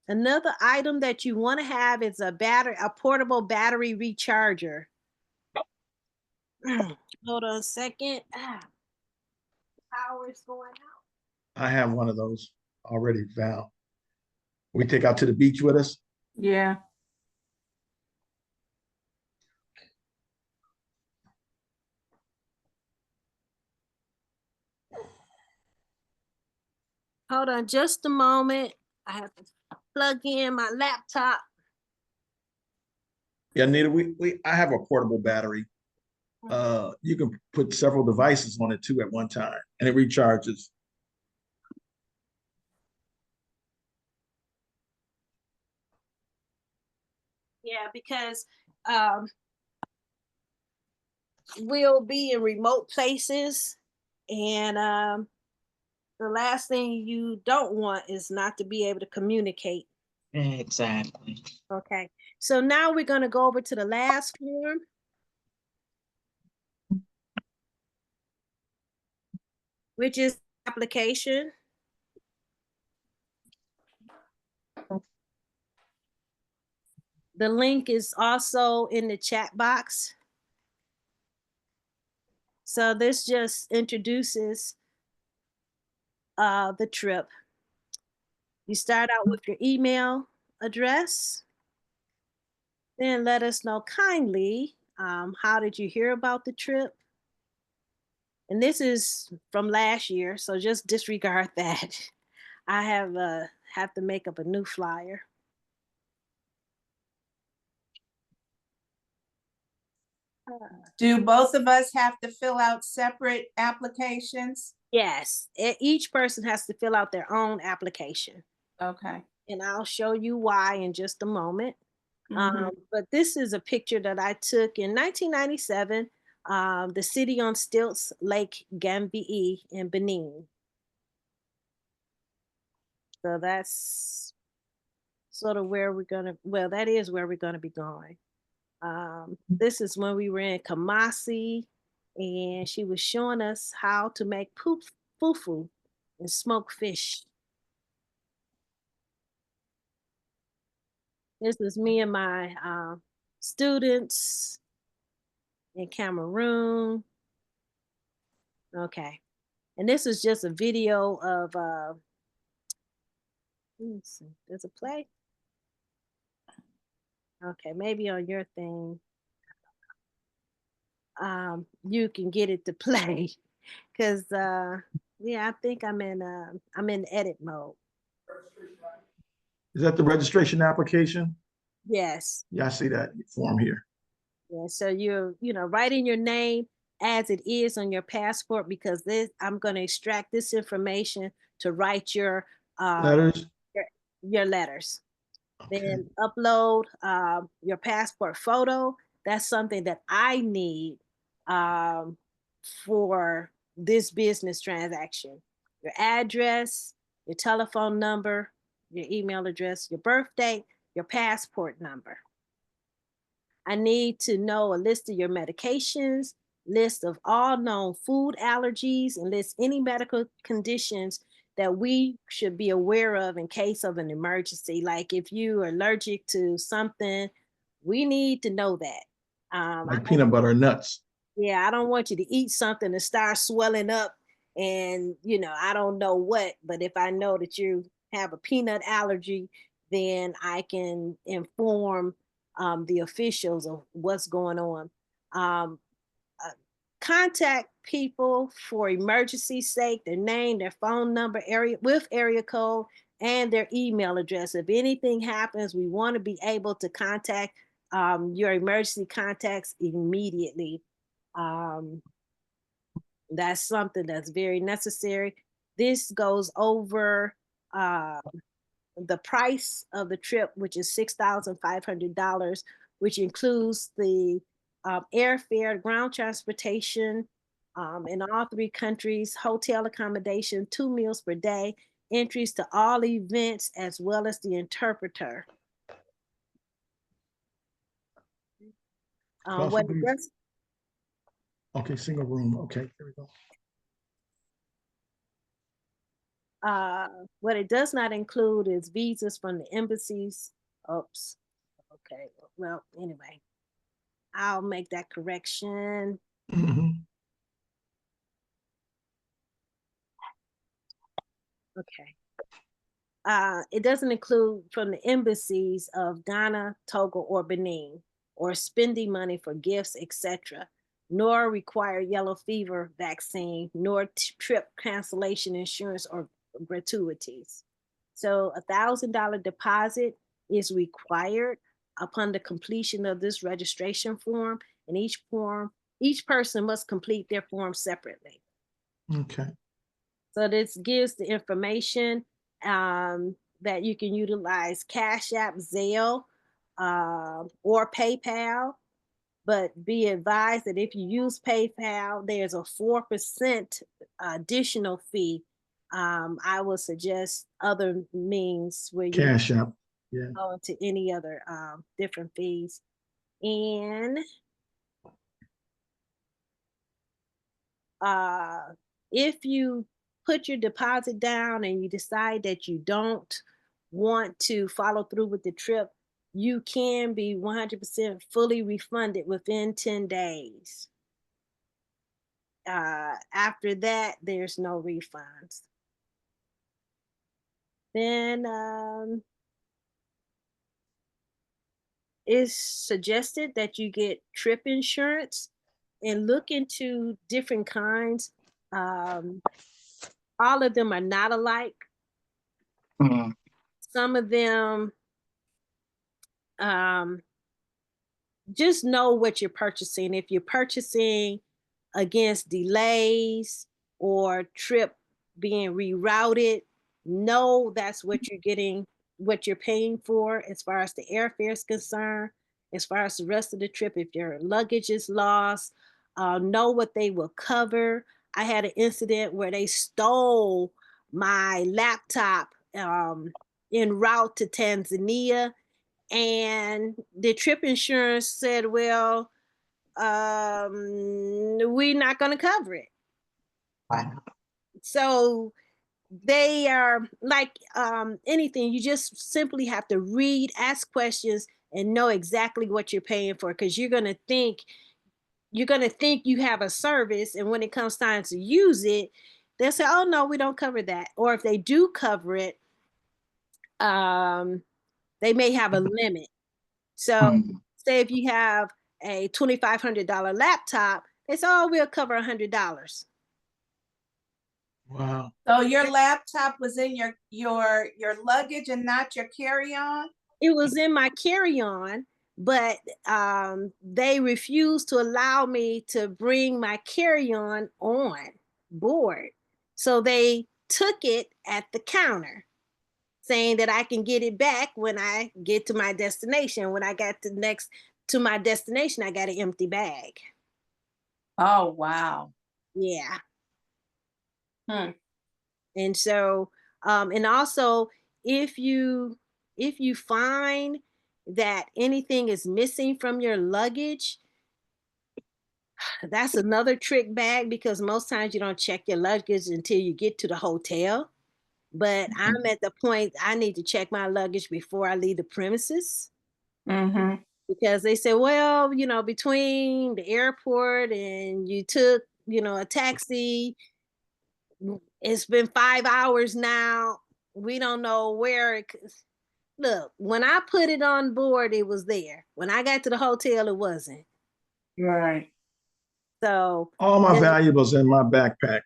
Another item that you want to have is a portable battery recharger. Hold on a second. Power is going out. I have one of those already, Val. We take out to the beach with us. Yeah. Hold on just a moment. I have to plug in my laptop. Yeah, Anita, I have a portable battery. You can put several devices on it too at one time, and it recharges. Yeah, because we'll be in remote places, and the last thing you don't want is not to be able to communicate. Exactly. Okay, so now we're going to go over to the last form. Which is application. The link is also in the chat box. So this just introduces the trip. You start out with your email address. Then let us know kindly, how did you hear about the trip? And this is from last year, so just disregard that. I have to make up a new flyer. Do both of us have to fill out separate applications? Yes, each person has to fill out their own application. Okay. And I'll show you why in just a moment. Mhm. But this is a picture that I took in 1997, the city on stilts, Lake Gambier in Benin. So that's sort of where that is where we're gonna be going. This is when we were in Kamasi, and she was showing us how to make fufu and smoked fish. This is me and my students in Cameroon. Okay. And this is just a video of, let me see, does it play? Okay, maybe on your thing, you can get it to play. Cause yeah, I think I'm in edit mode. Is that the registration application? Yes. Yeah, I see that form here. Yeah, so you're, writing your name as it is on your passport, because I'm going to extract this information to write your Letters? your letters. Okay. Then upload your passport photo. That's something that I need for this business transaction. Your address, your telephone number, your email address, your birthday, your passport number. I need to know a list of your medications, list of all known food allergies, and list any medical conditions that we should be aware of in case of an emergency. Like if you are allergic to something, we need to know that. Like peanut butter and nuts. Yeah, I don't want you to eat something and start swelling up and, I don't know what, but if I know that you have a peanut allergy, then I can inform the officials of what's going on. Contact people for emergency sake, their name, their phone number, area code, and their email address. If anything happens, we want to be able to contact your emergency contacts immediately. That's something that's very necessary. This goes over the price of the trip, which is $6,500, which includes the airfare, ground transportation in all 3 countries, hotel accommodation, 2 meals per day, entries to all events, as well as the interpreter. What it does, Okay, single room. Okay, there we go. what it does not include is visas from the embassies. Oops. Okay. Well, anyway, I'll make that correction. Mhm. Okay. It doesn't include from the embassies of Ghana, Togo, or Benin, or spending money for gifts, etc., nor require yellow fever vaccine, nor trip cancellation insurance or gratuities. So $1,000 deposit is required upon the completion of this registration form, and each person must complete their form separately. Okay. So this gives the information that you can utilize Cash App, Zelle, or PayPal. But be advised that if you use PayPal, there's a 4% additional fee. I would suggest other means where you Cash App. Yeah. go into any other different fees. And if you put your deposit down and you decide that you don't want to follow through with the trip, you can be 100% fully refunded within 10 days. After that, there's no refunds. Then it's suggested that you get trip insurance and look into different kinds. All of them are not alike. Mm. Some of them, just know what you're purchasing. If you're purchasing against delays or trip being rerouted, know that's what you're getting, what you're paying for as far as the airfare is concerned. As far as the rest of the trip, if your luggage is lost, know what they will cover. I had an incident where they stole my laptop en route to Tanzania, and the trip insurance said, well, we're not going to cover it. Wow. So they are like anything, you just simply have to read, ask questions, and know exactly what you're paying for, because you're going to think you have a service, and when it comes time to use it, they'll say, oh no, we don't cover that. Or if they do cover it, they may have a limit. So say if you have a $2,500 laptop, they say, oh, we'll cover $100. Wow. So your laptop was in your luggage and not your carry-on? It was in my carry-on, but they refused to allow me to bring my carry-on on board. So they took it at the counter, saying that I can get it back when I get to my destination. When I got to my destination, I got an empty bag. Oh, wow. Yeah. Hmm. And so, and also, if you find that anything is missing from your luggage, that's another trick bag, because most times you don't check your luggage until you get to the hotel. But I'm at the point I need to check my luggage before I leave the premises. Mm-hmm. Because they say, well, between the airport and you took, a taxi, it's been 5 hours now. We don't know where it. Look, when I put it on board, it was there. When I got to the hotel, it wasn't. Right. So All my valuables in my backpack.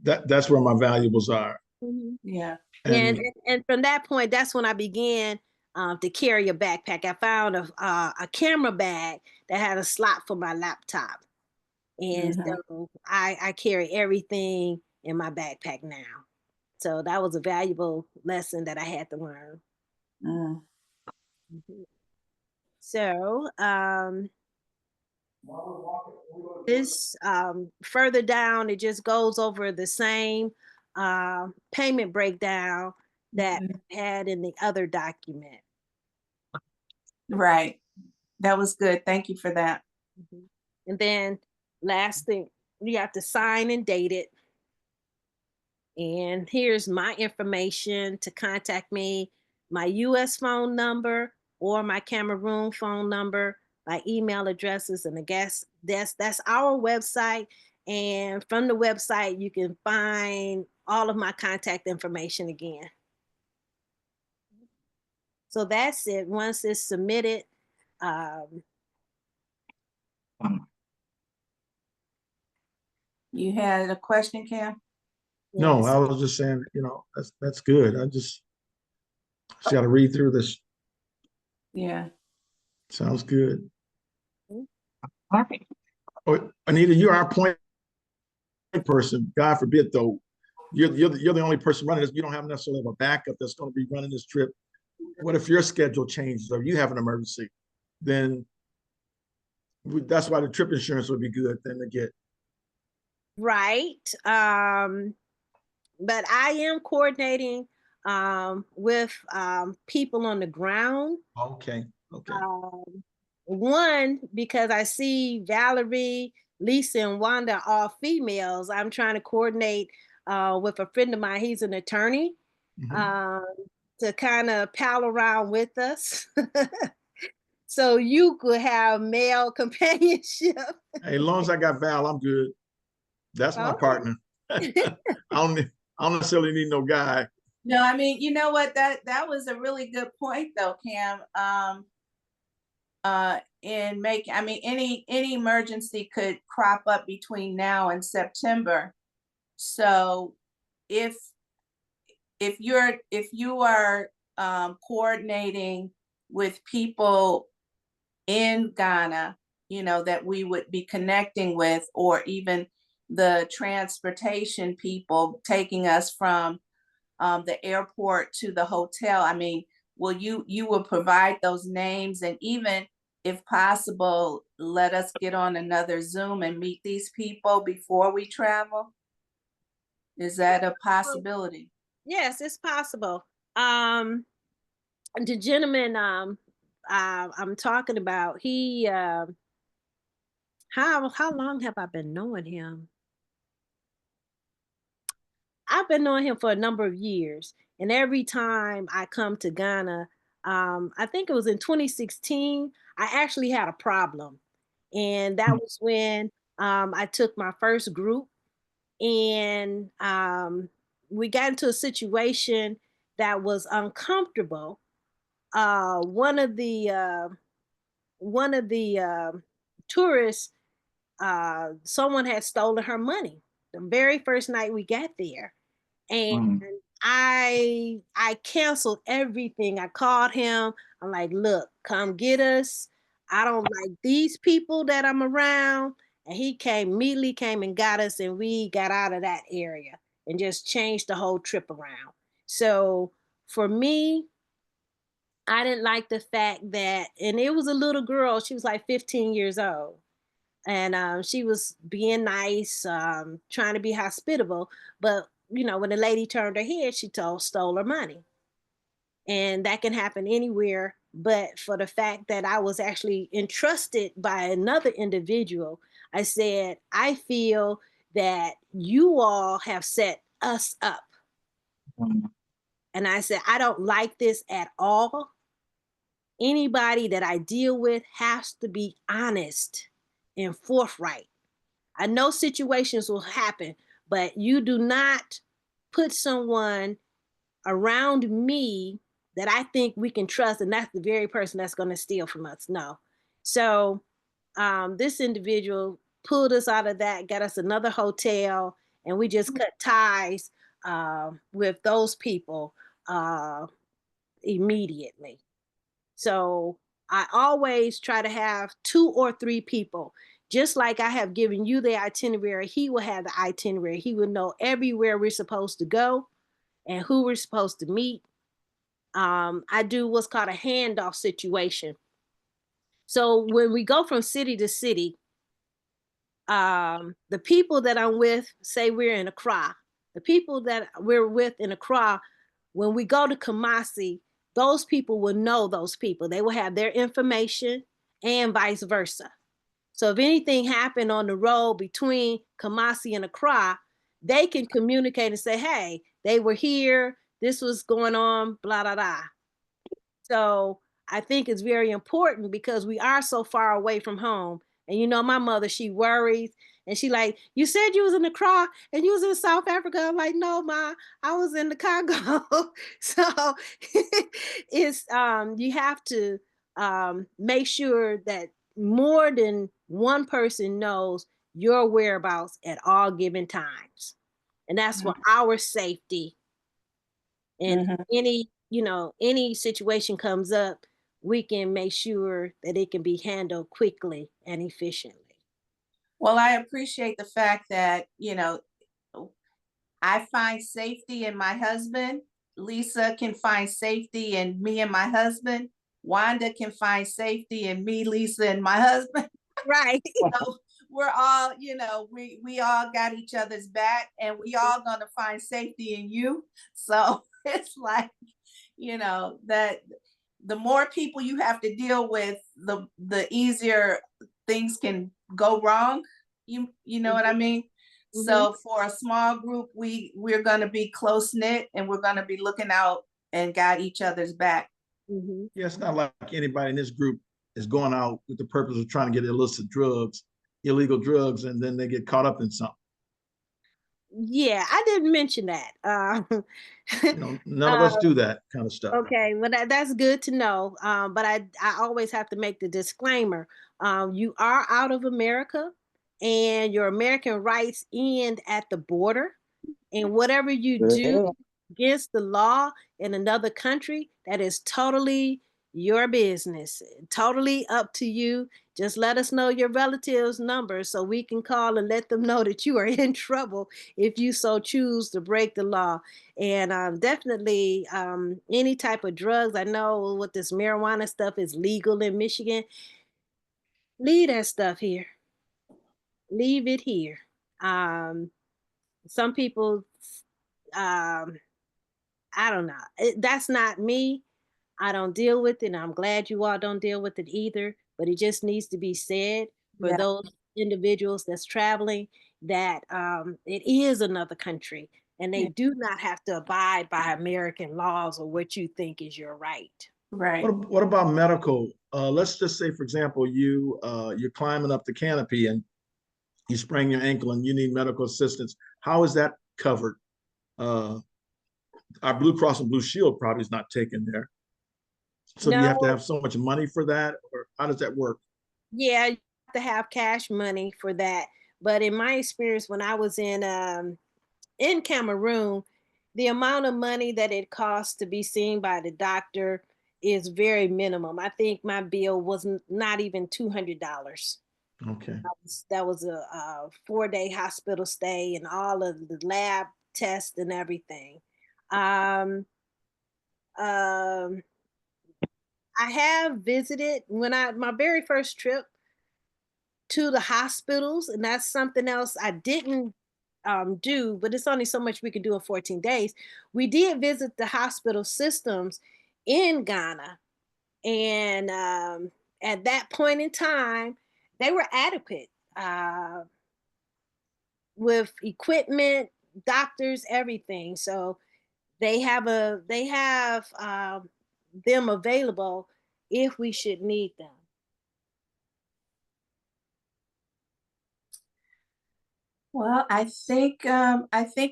That's where my valuables are. Mhm. Yeah. And from that point, that's when I began to carry a backpack. I found a camera bag that had a slot for my laptop. And so I carry everything in my backpack now. So that was a valuable lesson that I had to learn. Mm. Mhm. So this further down, it just goes over the same payment breakdown that I had in the other document. Right. That was good. Thank you for that. Mhm. And then last thing, you have to sign and date it. And here's my information to contact me, my US phone number or my Cameroon phone number, my email addresses, and I guess that's our website. And from the website, you can find all of my contact information again. So that's it. Once it's submitted, um, You had a question, Cam? No, yes. I was just saying, that's good. I just got to read through this. Yeah. Sounds good. All right. Oh, Anita, you're our point person. God forbid, though, you're the only person running this. You don't have necessarily a backup that's going to be running this trip. What if your schedule changes or you have an emergency? Then that's why the trip insurance would be good then to get. Right. But I am coordinating with people on the ground. Okay. Okay. One, because I see Valerie, Lisa, and Wanda all females. I'm trying to coordinate with a friend of mine. He's an attorney um, to kind of pal around with us. So you could have male companionship. Hey, as long as I got Val, I'm good. That's my partner. I don't necessarily need no guy. No, I mean, you know what? That was a really good point though, Cam. In making, I mean, any emergency could crop up between now and September. So if you are coordinating with people in Ghana, that we would be connecting with, or even the transportation people taking us from the airport to the hotel. I mean, you will provide those names, and even if possible, let us get on another Zoom and meet these people before we travel? Is that a possibility? Yes, it's possible. The gentleman I'm talking about, he how long have I been knowing him? I've been knowing him for a number of years, and every time I come to Ghana, I think it was in 2016, I actually had a problem, and that was when I took my first group, and we got into a situation that was uncomfortable. One of the tourists, someone had stolen her money the very first night we got there, and I canceled everything. I called him. I'm like, look, come get us. I don't like these people that I'm around. And he immediately came and got us, and we got out of that area and just changed the whole trip around. So for me, I didn't like the fact that, and it was a little girl, she was like 15 years old. And she was being nice, trying to be hospitable. But, when the lady turned her head, she stole her money. And that can happen anywhere. But for the fact that I was actually entrusted by another individual, I said, I feel that you all have set us up. And I said, I don't like this at all. Anybody that I deal with has to be honest and forthright. I know situations will happen, but you do not put someone around me that I think we can trust, and that's the very person that's going to steal from us. No. So this individual pulled us out of that, got us another hotel, and we just cut ties with those people immediately. So I always try to have 2 or 3 people. Just like I have given you the itinerary, he will have the itinerary. He will know everywhere we're supposed to go and who we're supposed to meet. I do what's called a handoff situation. So when we go from city to city, the people that I'm with, say we're in Accra, the people that we're with in Accra, when we go to Kumasi, those people will know those people. They will have their information and vice versa. So if anything happened on the road between Kumasi and Accra, they can communicate and say, hey, they were here, this was going on, blah, blah, blah. So I think it's very important because we are so far away from home. And you know, my mother, she worries and she like, you said you was in Accra and you was in South Africa. I'm like, no, Ma, I was in the Congo. So it's you have to make sure that more than one person knows your whereabouts at all given times. And that's for our safety. And any, you know, any situation comes up, we can make sure that it can be handled quickly and efficiently. Well, I appreciate the fact that, you know, I find safety in my husband. Lisa can find safety in me and my husband. Wanda can find safety in me, Lisa, and my husband. Right. So we're all, you know, we all got each other's back, and we all gonna find safety in you. So it's like, you know, that the more people you have to deal with, the easier things can go wrong. You know what I mean? So for a small group, we're gonna be close knit, and we're gonna be looking out and got each other's back. Yeah, it's not like anybody in this group is going out with the purpose of trying to get illicit drugs, illegal drugs, and then they get caught up in something. Yeah, I didn't mention that. You know, none of us do that kind of stuff. Okay, well that's good to know. But I always have to make the disclaimer. You are out of America and your American rights end at the border. And whatever you do against the law in another country, that is totally your business. Totally up to you. Just let us know your relatives' numbers so we can call and let them know that you are in trouble if you so choose to break the law. And definitely any type of drugs. I know what this marijuana stuff is legal in Michigan. Leave that stuff here. Leave it here. Some people I don't know. That's not me. I don't deal with it. And I'm glad you all don't deal with it either. But it just needs to be said for Yeah. those individuals that's traveling that it is another country and they do not have to abide by American laws or what you think is your right. Right. What about medical? Let's just say, for example, you're climbing up the canopy and you sprain your ankle and you need medical assistance. How is that covered? Our Blue Cross and Blue Shield probably is not taken there. So do you have to have so much money for that, or how does that work? Yeah, you have to have cash money for that. But in my experience, when I was in Cameroon, the amount of money that it costs to be seen by the doctor is very minimum. I think my bill was not even $200. Okay. That was a 4-day hospital stay and all of the lab tests and everything. Um, um, I have visited my very first trip to the hospitals, and that's something else I didn't do, but it's only so much we could do in 14 days. We did visit the hospital systems in Ghana, and at that point in time, they were adequate with equipment, doctors, everything. So they have them available if we should need them. Well, I think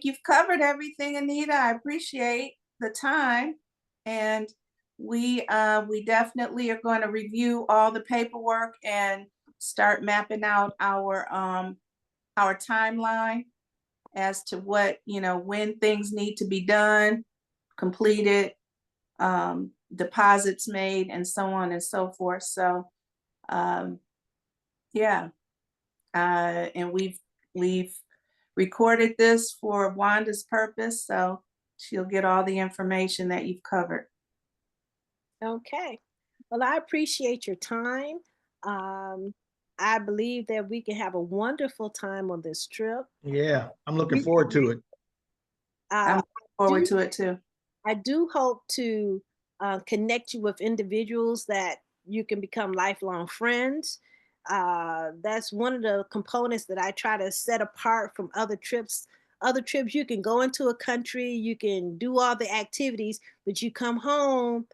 you've covered everything, Anita. I appreciate the time, and we definitely are going to review all the paperwork and start mapping out our timeline as to what, you know, when things need to be done, completed, deposits made, and so on and so forth. So, yeah. And we've recorded this for Wanda's purpose, so she'll get all the information that you've covered. Okay. Well, I appreciate your time. I believe that we can have a wonderful time on this trip. Yeah, I'm looking forward to it. I'm looking forward to it too. I do hope to connect you with individuals that you can become lifelong friends. That's one of the components that I try to set apart from other trips. Other trips, you can go into a country, you can do all the activities, but you come home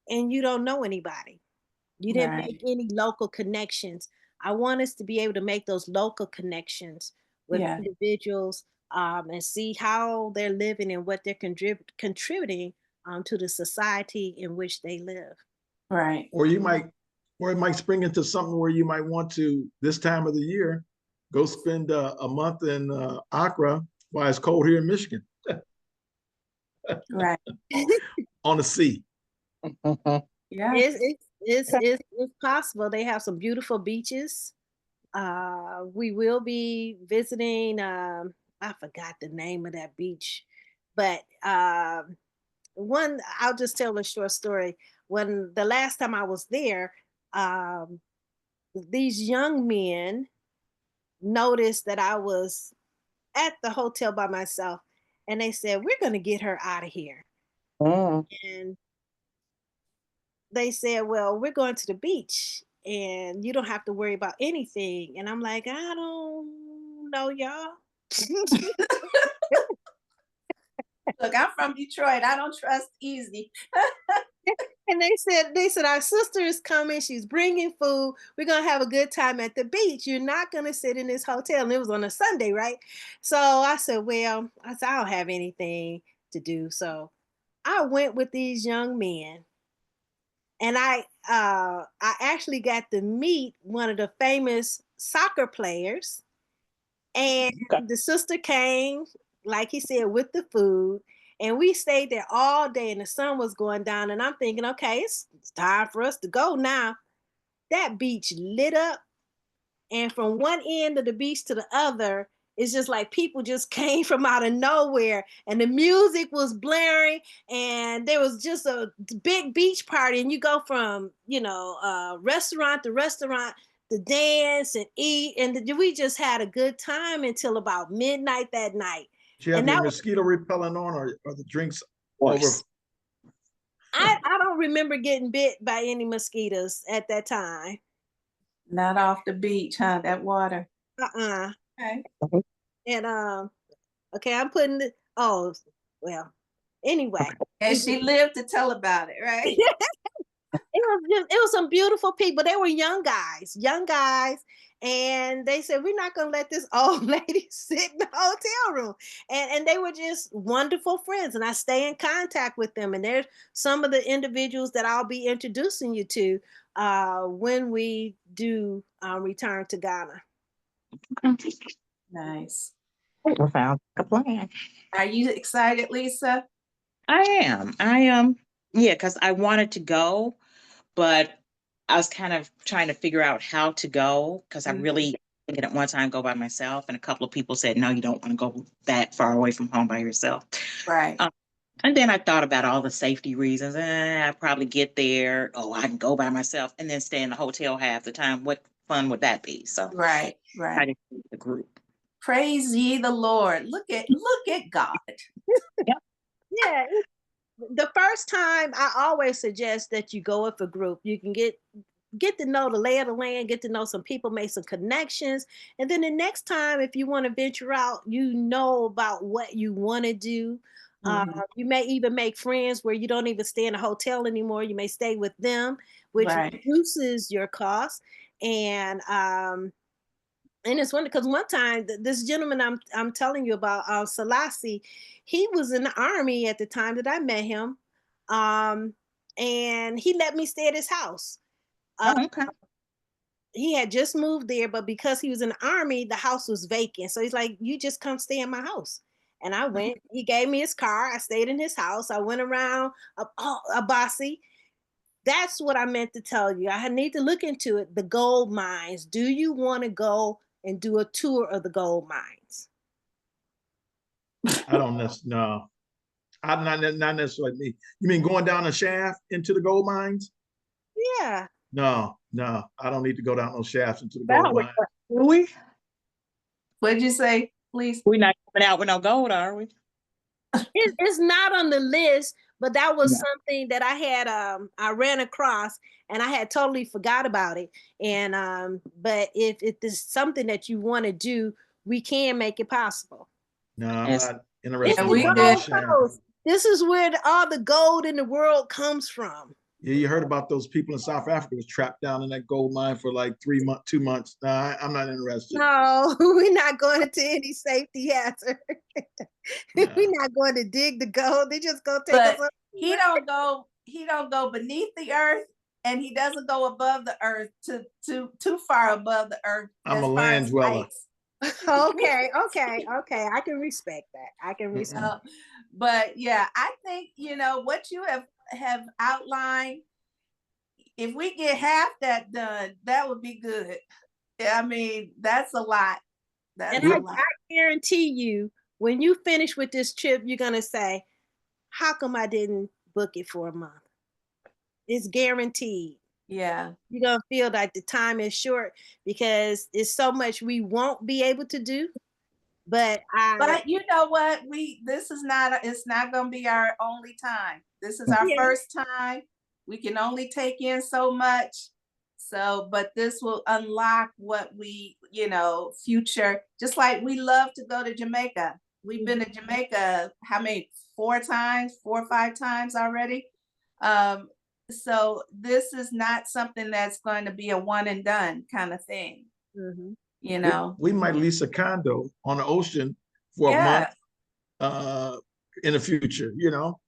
and you don't know anybody. You didn't Right. make any local connections. I want us to be able to make those local connections with Yeah. individuals, and see how they're living and what they're contributing to the society in which they live. Right. Or it might spring into something where you might want to, this time of the year, go spend a month in Accra while it's cold here in Michigan Right. on the sea. Yeah. It's possible. They have some beautiful beaches. We will be visiting. I forgot the name of that beach, but one. I'll just tell a short story. When the last time I was there, um, these young men noticed that I was at the hotel by myself, and they said, "We're going to get her out of here." And they said, "Well, we're going to the beach and you don't have to worry about anything." And I'm like, "I don't know, y'all." Look, I'm from Detroit. I don't trust easy. And they said, "Our sister is coming. She's bringing food. We're going to have a good time at the beach. You're not going to sit in this hotel." And it was on a Sunday, right? So I said, "Well," I said, "I don't have anything to do." So I went with these young men, and I actually got to meet one of the famous soccer players. And the sister came, like he said, with the food. And we stayed there all day, and the sun was going down. And I'm thinking, okay, it's time for us to go now. That beach lit up. And from one end of the beach to the other, it's just like people just came from out of nowhere. And the music was blaring. And there was just a big beach party. And you go from, restaurant to restaurant to dance and eat. And we just had a good time until about midnight that night. Do you have And your that was, mosquito repellent on, or the drinks over? I don't remember getting bit by any mosquitoes at that time. Not off the beach, huh? That water. Uh-uh. Okay. And okay, I'm putting it. Oh, well. Anyway, And she lived to tell about it, right? it was some beautiful people. They were young guys, and they said, "We're not gonna let this old lady sit in the hotel room." And they were just wonderful friends, and I stay in contact with them. And there's some of the individuals that I'll be introducing you to when we do return to Ghana. Nice. Without a plan. Are you excited, Lisa? I am. Yeah, because I wanted to go, but I was kind of trying to figure out how to go because I really thinking at one time go by myself, and a couple of people said, no, you don't want to go that far away from home by yourself. Right. And then I thought about all the safety reasons. I probably get there. Oh, I can go by myself and then stay in the hotel half the time. What fun would that be? So Right. I Right. did the group. Praise ye the Lord. Look at God. Yeah. The first time, I always suggest that you go with a group. You can get to know the lay of the land, get to know some people, make some connections. And then the next time, if you want to venture out, you know about what you want to do. You may even make friends where you don't even stay in a hotel anymore. You may stay with them, which Right. reduces your costs. And it's wonderful because one time this gentleman I'm telling you about, Selassie, he was in the army at the time that I met him, and he let me stay at his house. Okay. He had just moved there, but because he was in the army, the house was vacant. So he's like, "You just come stay in my house." And I went. He gave me his car. I stayed in his house. I went around Abasi. That's what I meant to tell you. I need to look into it. The gold mines. Do you want to go and do a tour of the gold mines? I don't no. I'm not necessarily me. You mean going down a shaft into the gold mines? Yeah. No, I don't need to go down those shafts into the Now gold mines. What'd you say, please? We're not coming out with no gold, are we? It's not on the list, but that was No. something that I ran across and I had totally forgot about it. And but if it's something that you want to do, we can make it possible. No, I'm Yes. not It's interested the we in did. that Gold shaft. Coast. This is where all the gold in the world comes from. Yeah, you heard about those people in South Africa was trapped down in that gold mine for like 2 months. No, I'm not interested. No, we're not going into any safety hazard. No. We're not going to dig the gold. They just gonna take us But up. he don't go beneath the earth, and he doesn't go above the earth too far above the earth. I'm as a far land as dweller. heights. Okay. I can respect that. I can respect. But yeah, I think what you have outlined. If we get half that done, that would be good. I mean, that's a lot. That's And a I lot. guarantee you, when you finish with this trip, you're gonna say, "How come I didn't book it for a month?" It's guaranteed. Yeah. You're gonna feel like the time is short because it's so much we won't be able to do. But But you know what? It's not gonna be our only time. This is our yeah. first time. We can only take in so much. So, but this will unlock what future, just like we love to go to Jamaica. We've been to Jamaica, how many, 4 or 5 times already? So this is not something that's going to be a one and done kind of thing, Mhm. We might lease a condo on the ocean for a month in the future,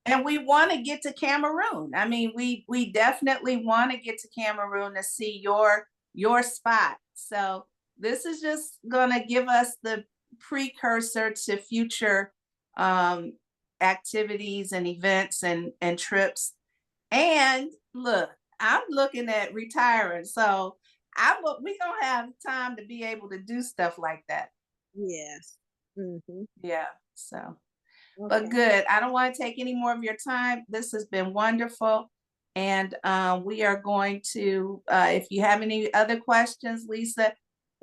And we want to get to Cameroon. I mean, we definitely want to get to Cameroon to see your spot. So this is just gonna give us the precursor to future activities and events and trips. And look, I'm looking at retiring, so we gonna have time to be able to do stuff like that. Yes. Mhm. Yeah. So. Okay. But good. I don't want to take any more of your time. This has been wonderful. And we are going to, if you have any other questions, Lisa,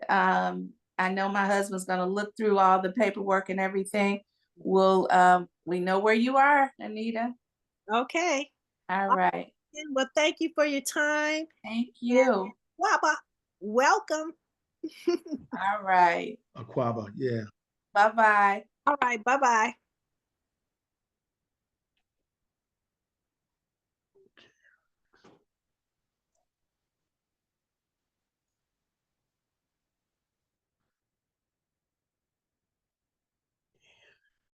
I know my husband's going to look through all the paperwork and everything. We know where you are, Anita. Okay. All right. Well, thank you for your time. Thank you. Waba, welcome. All right. Aquaba, yeah. Bye-bye. All right. Bye-bye.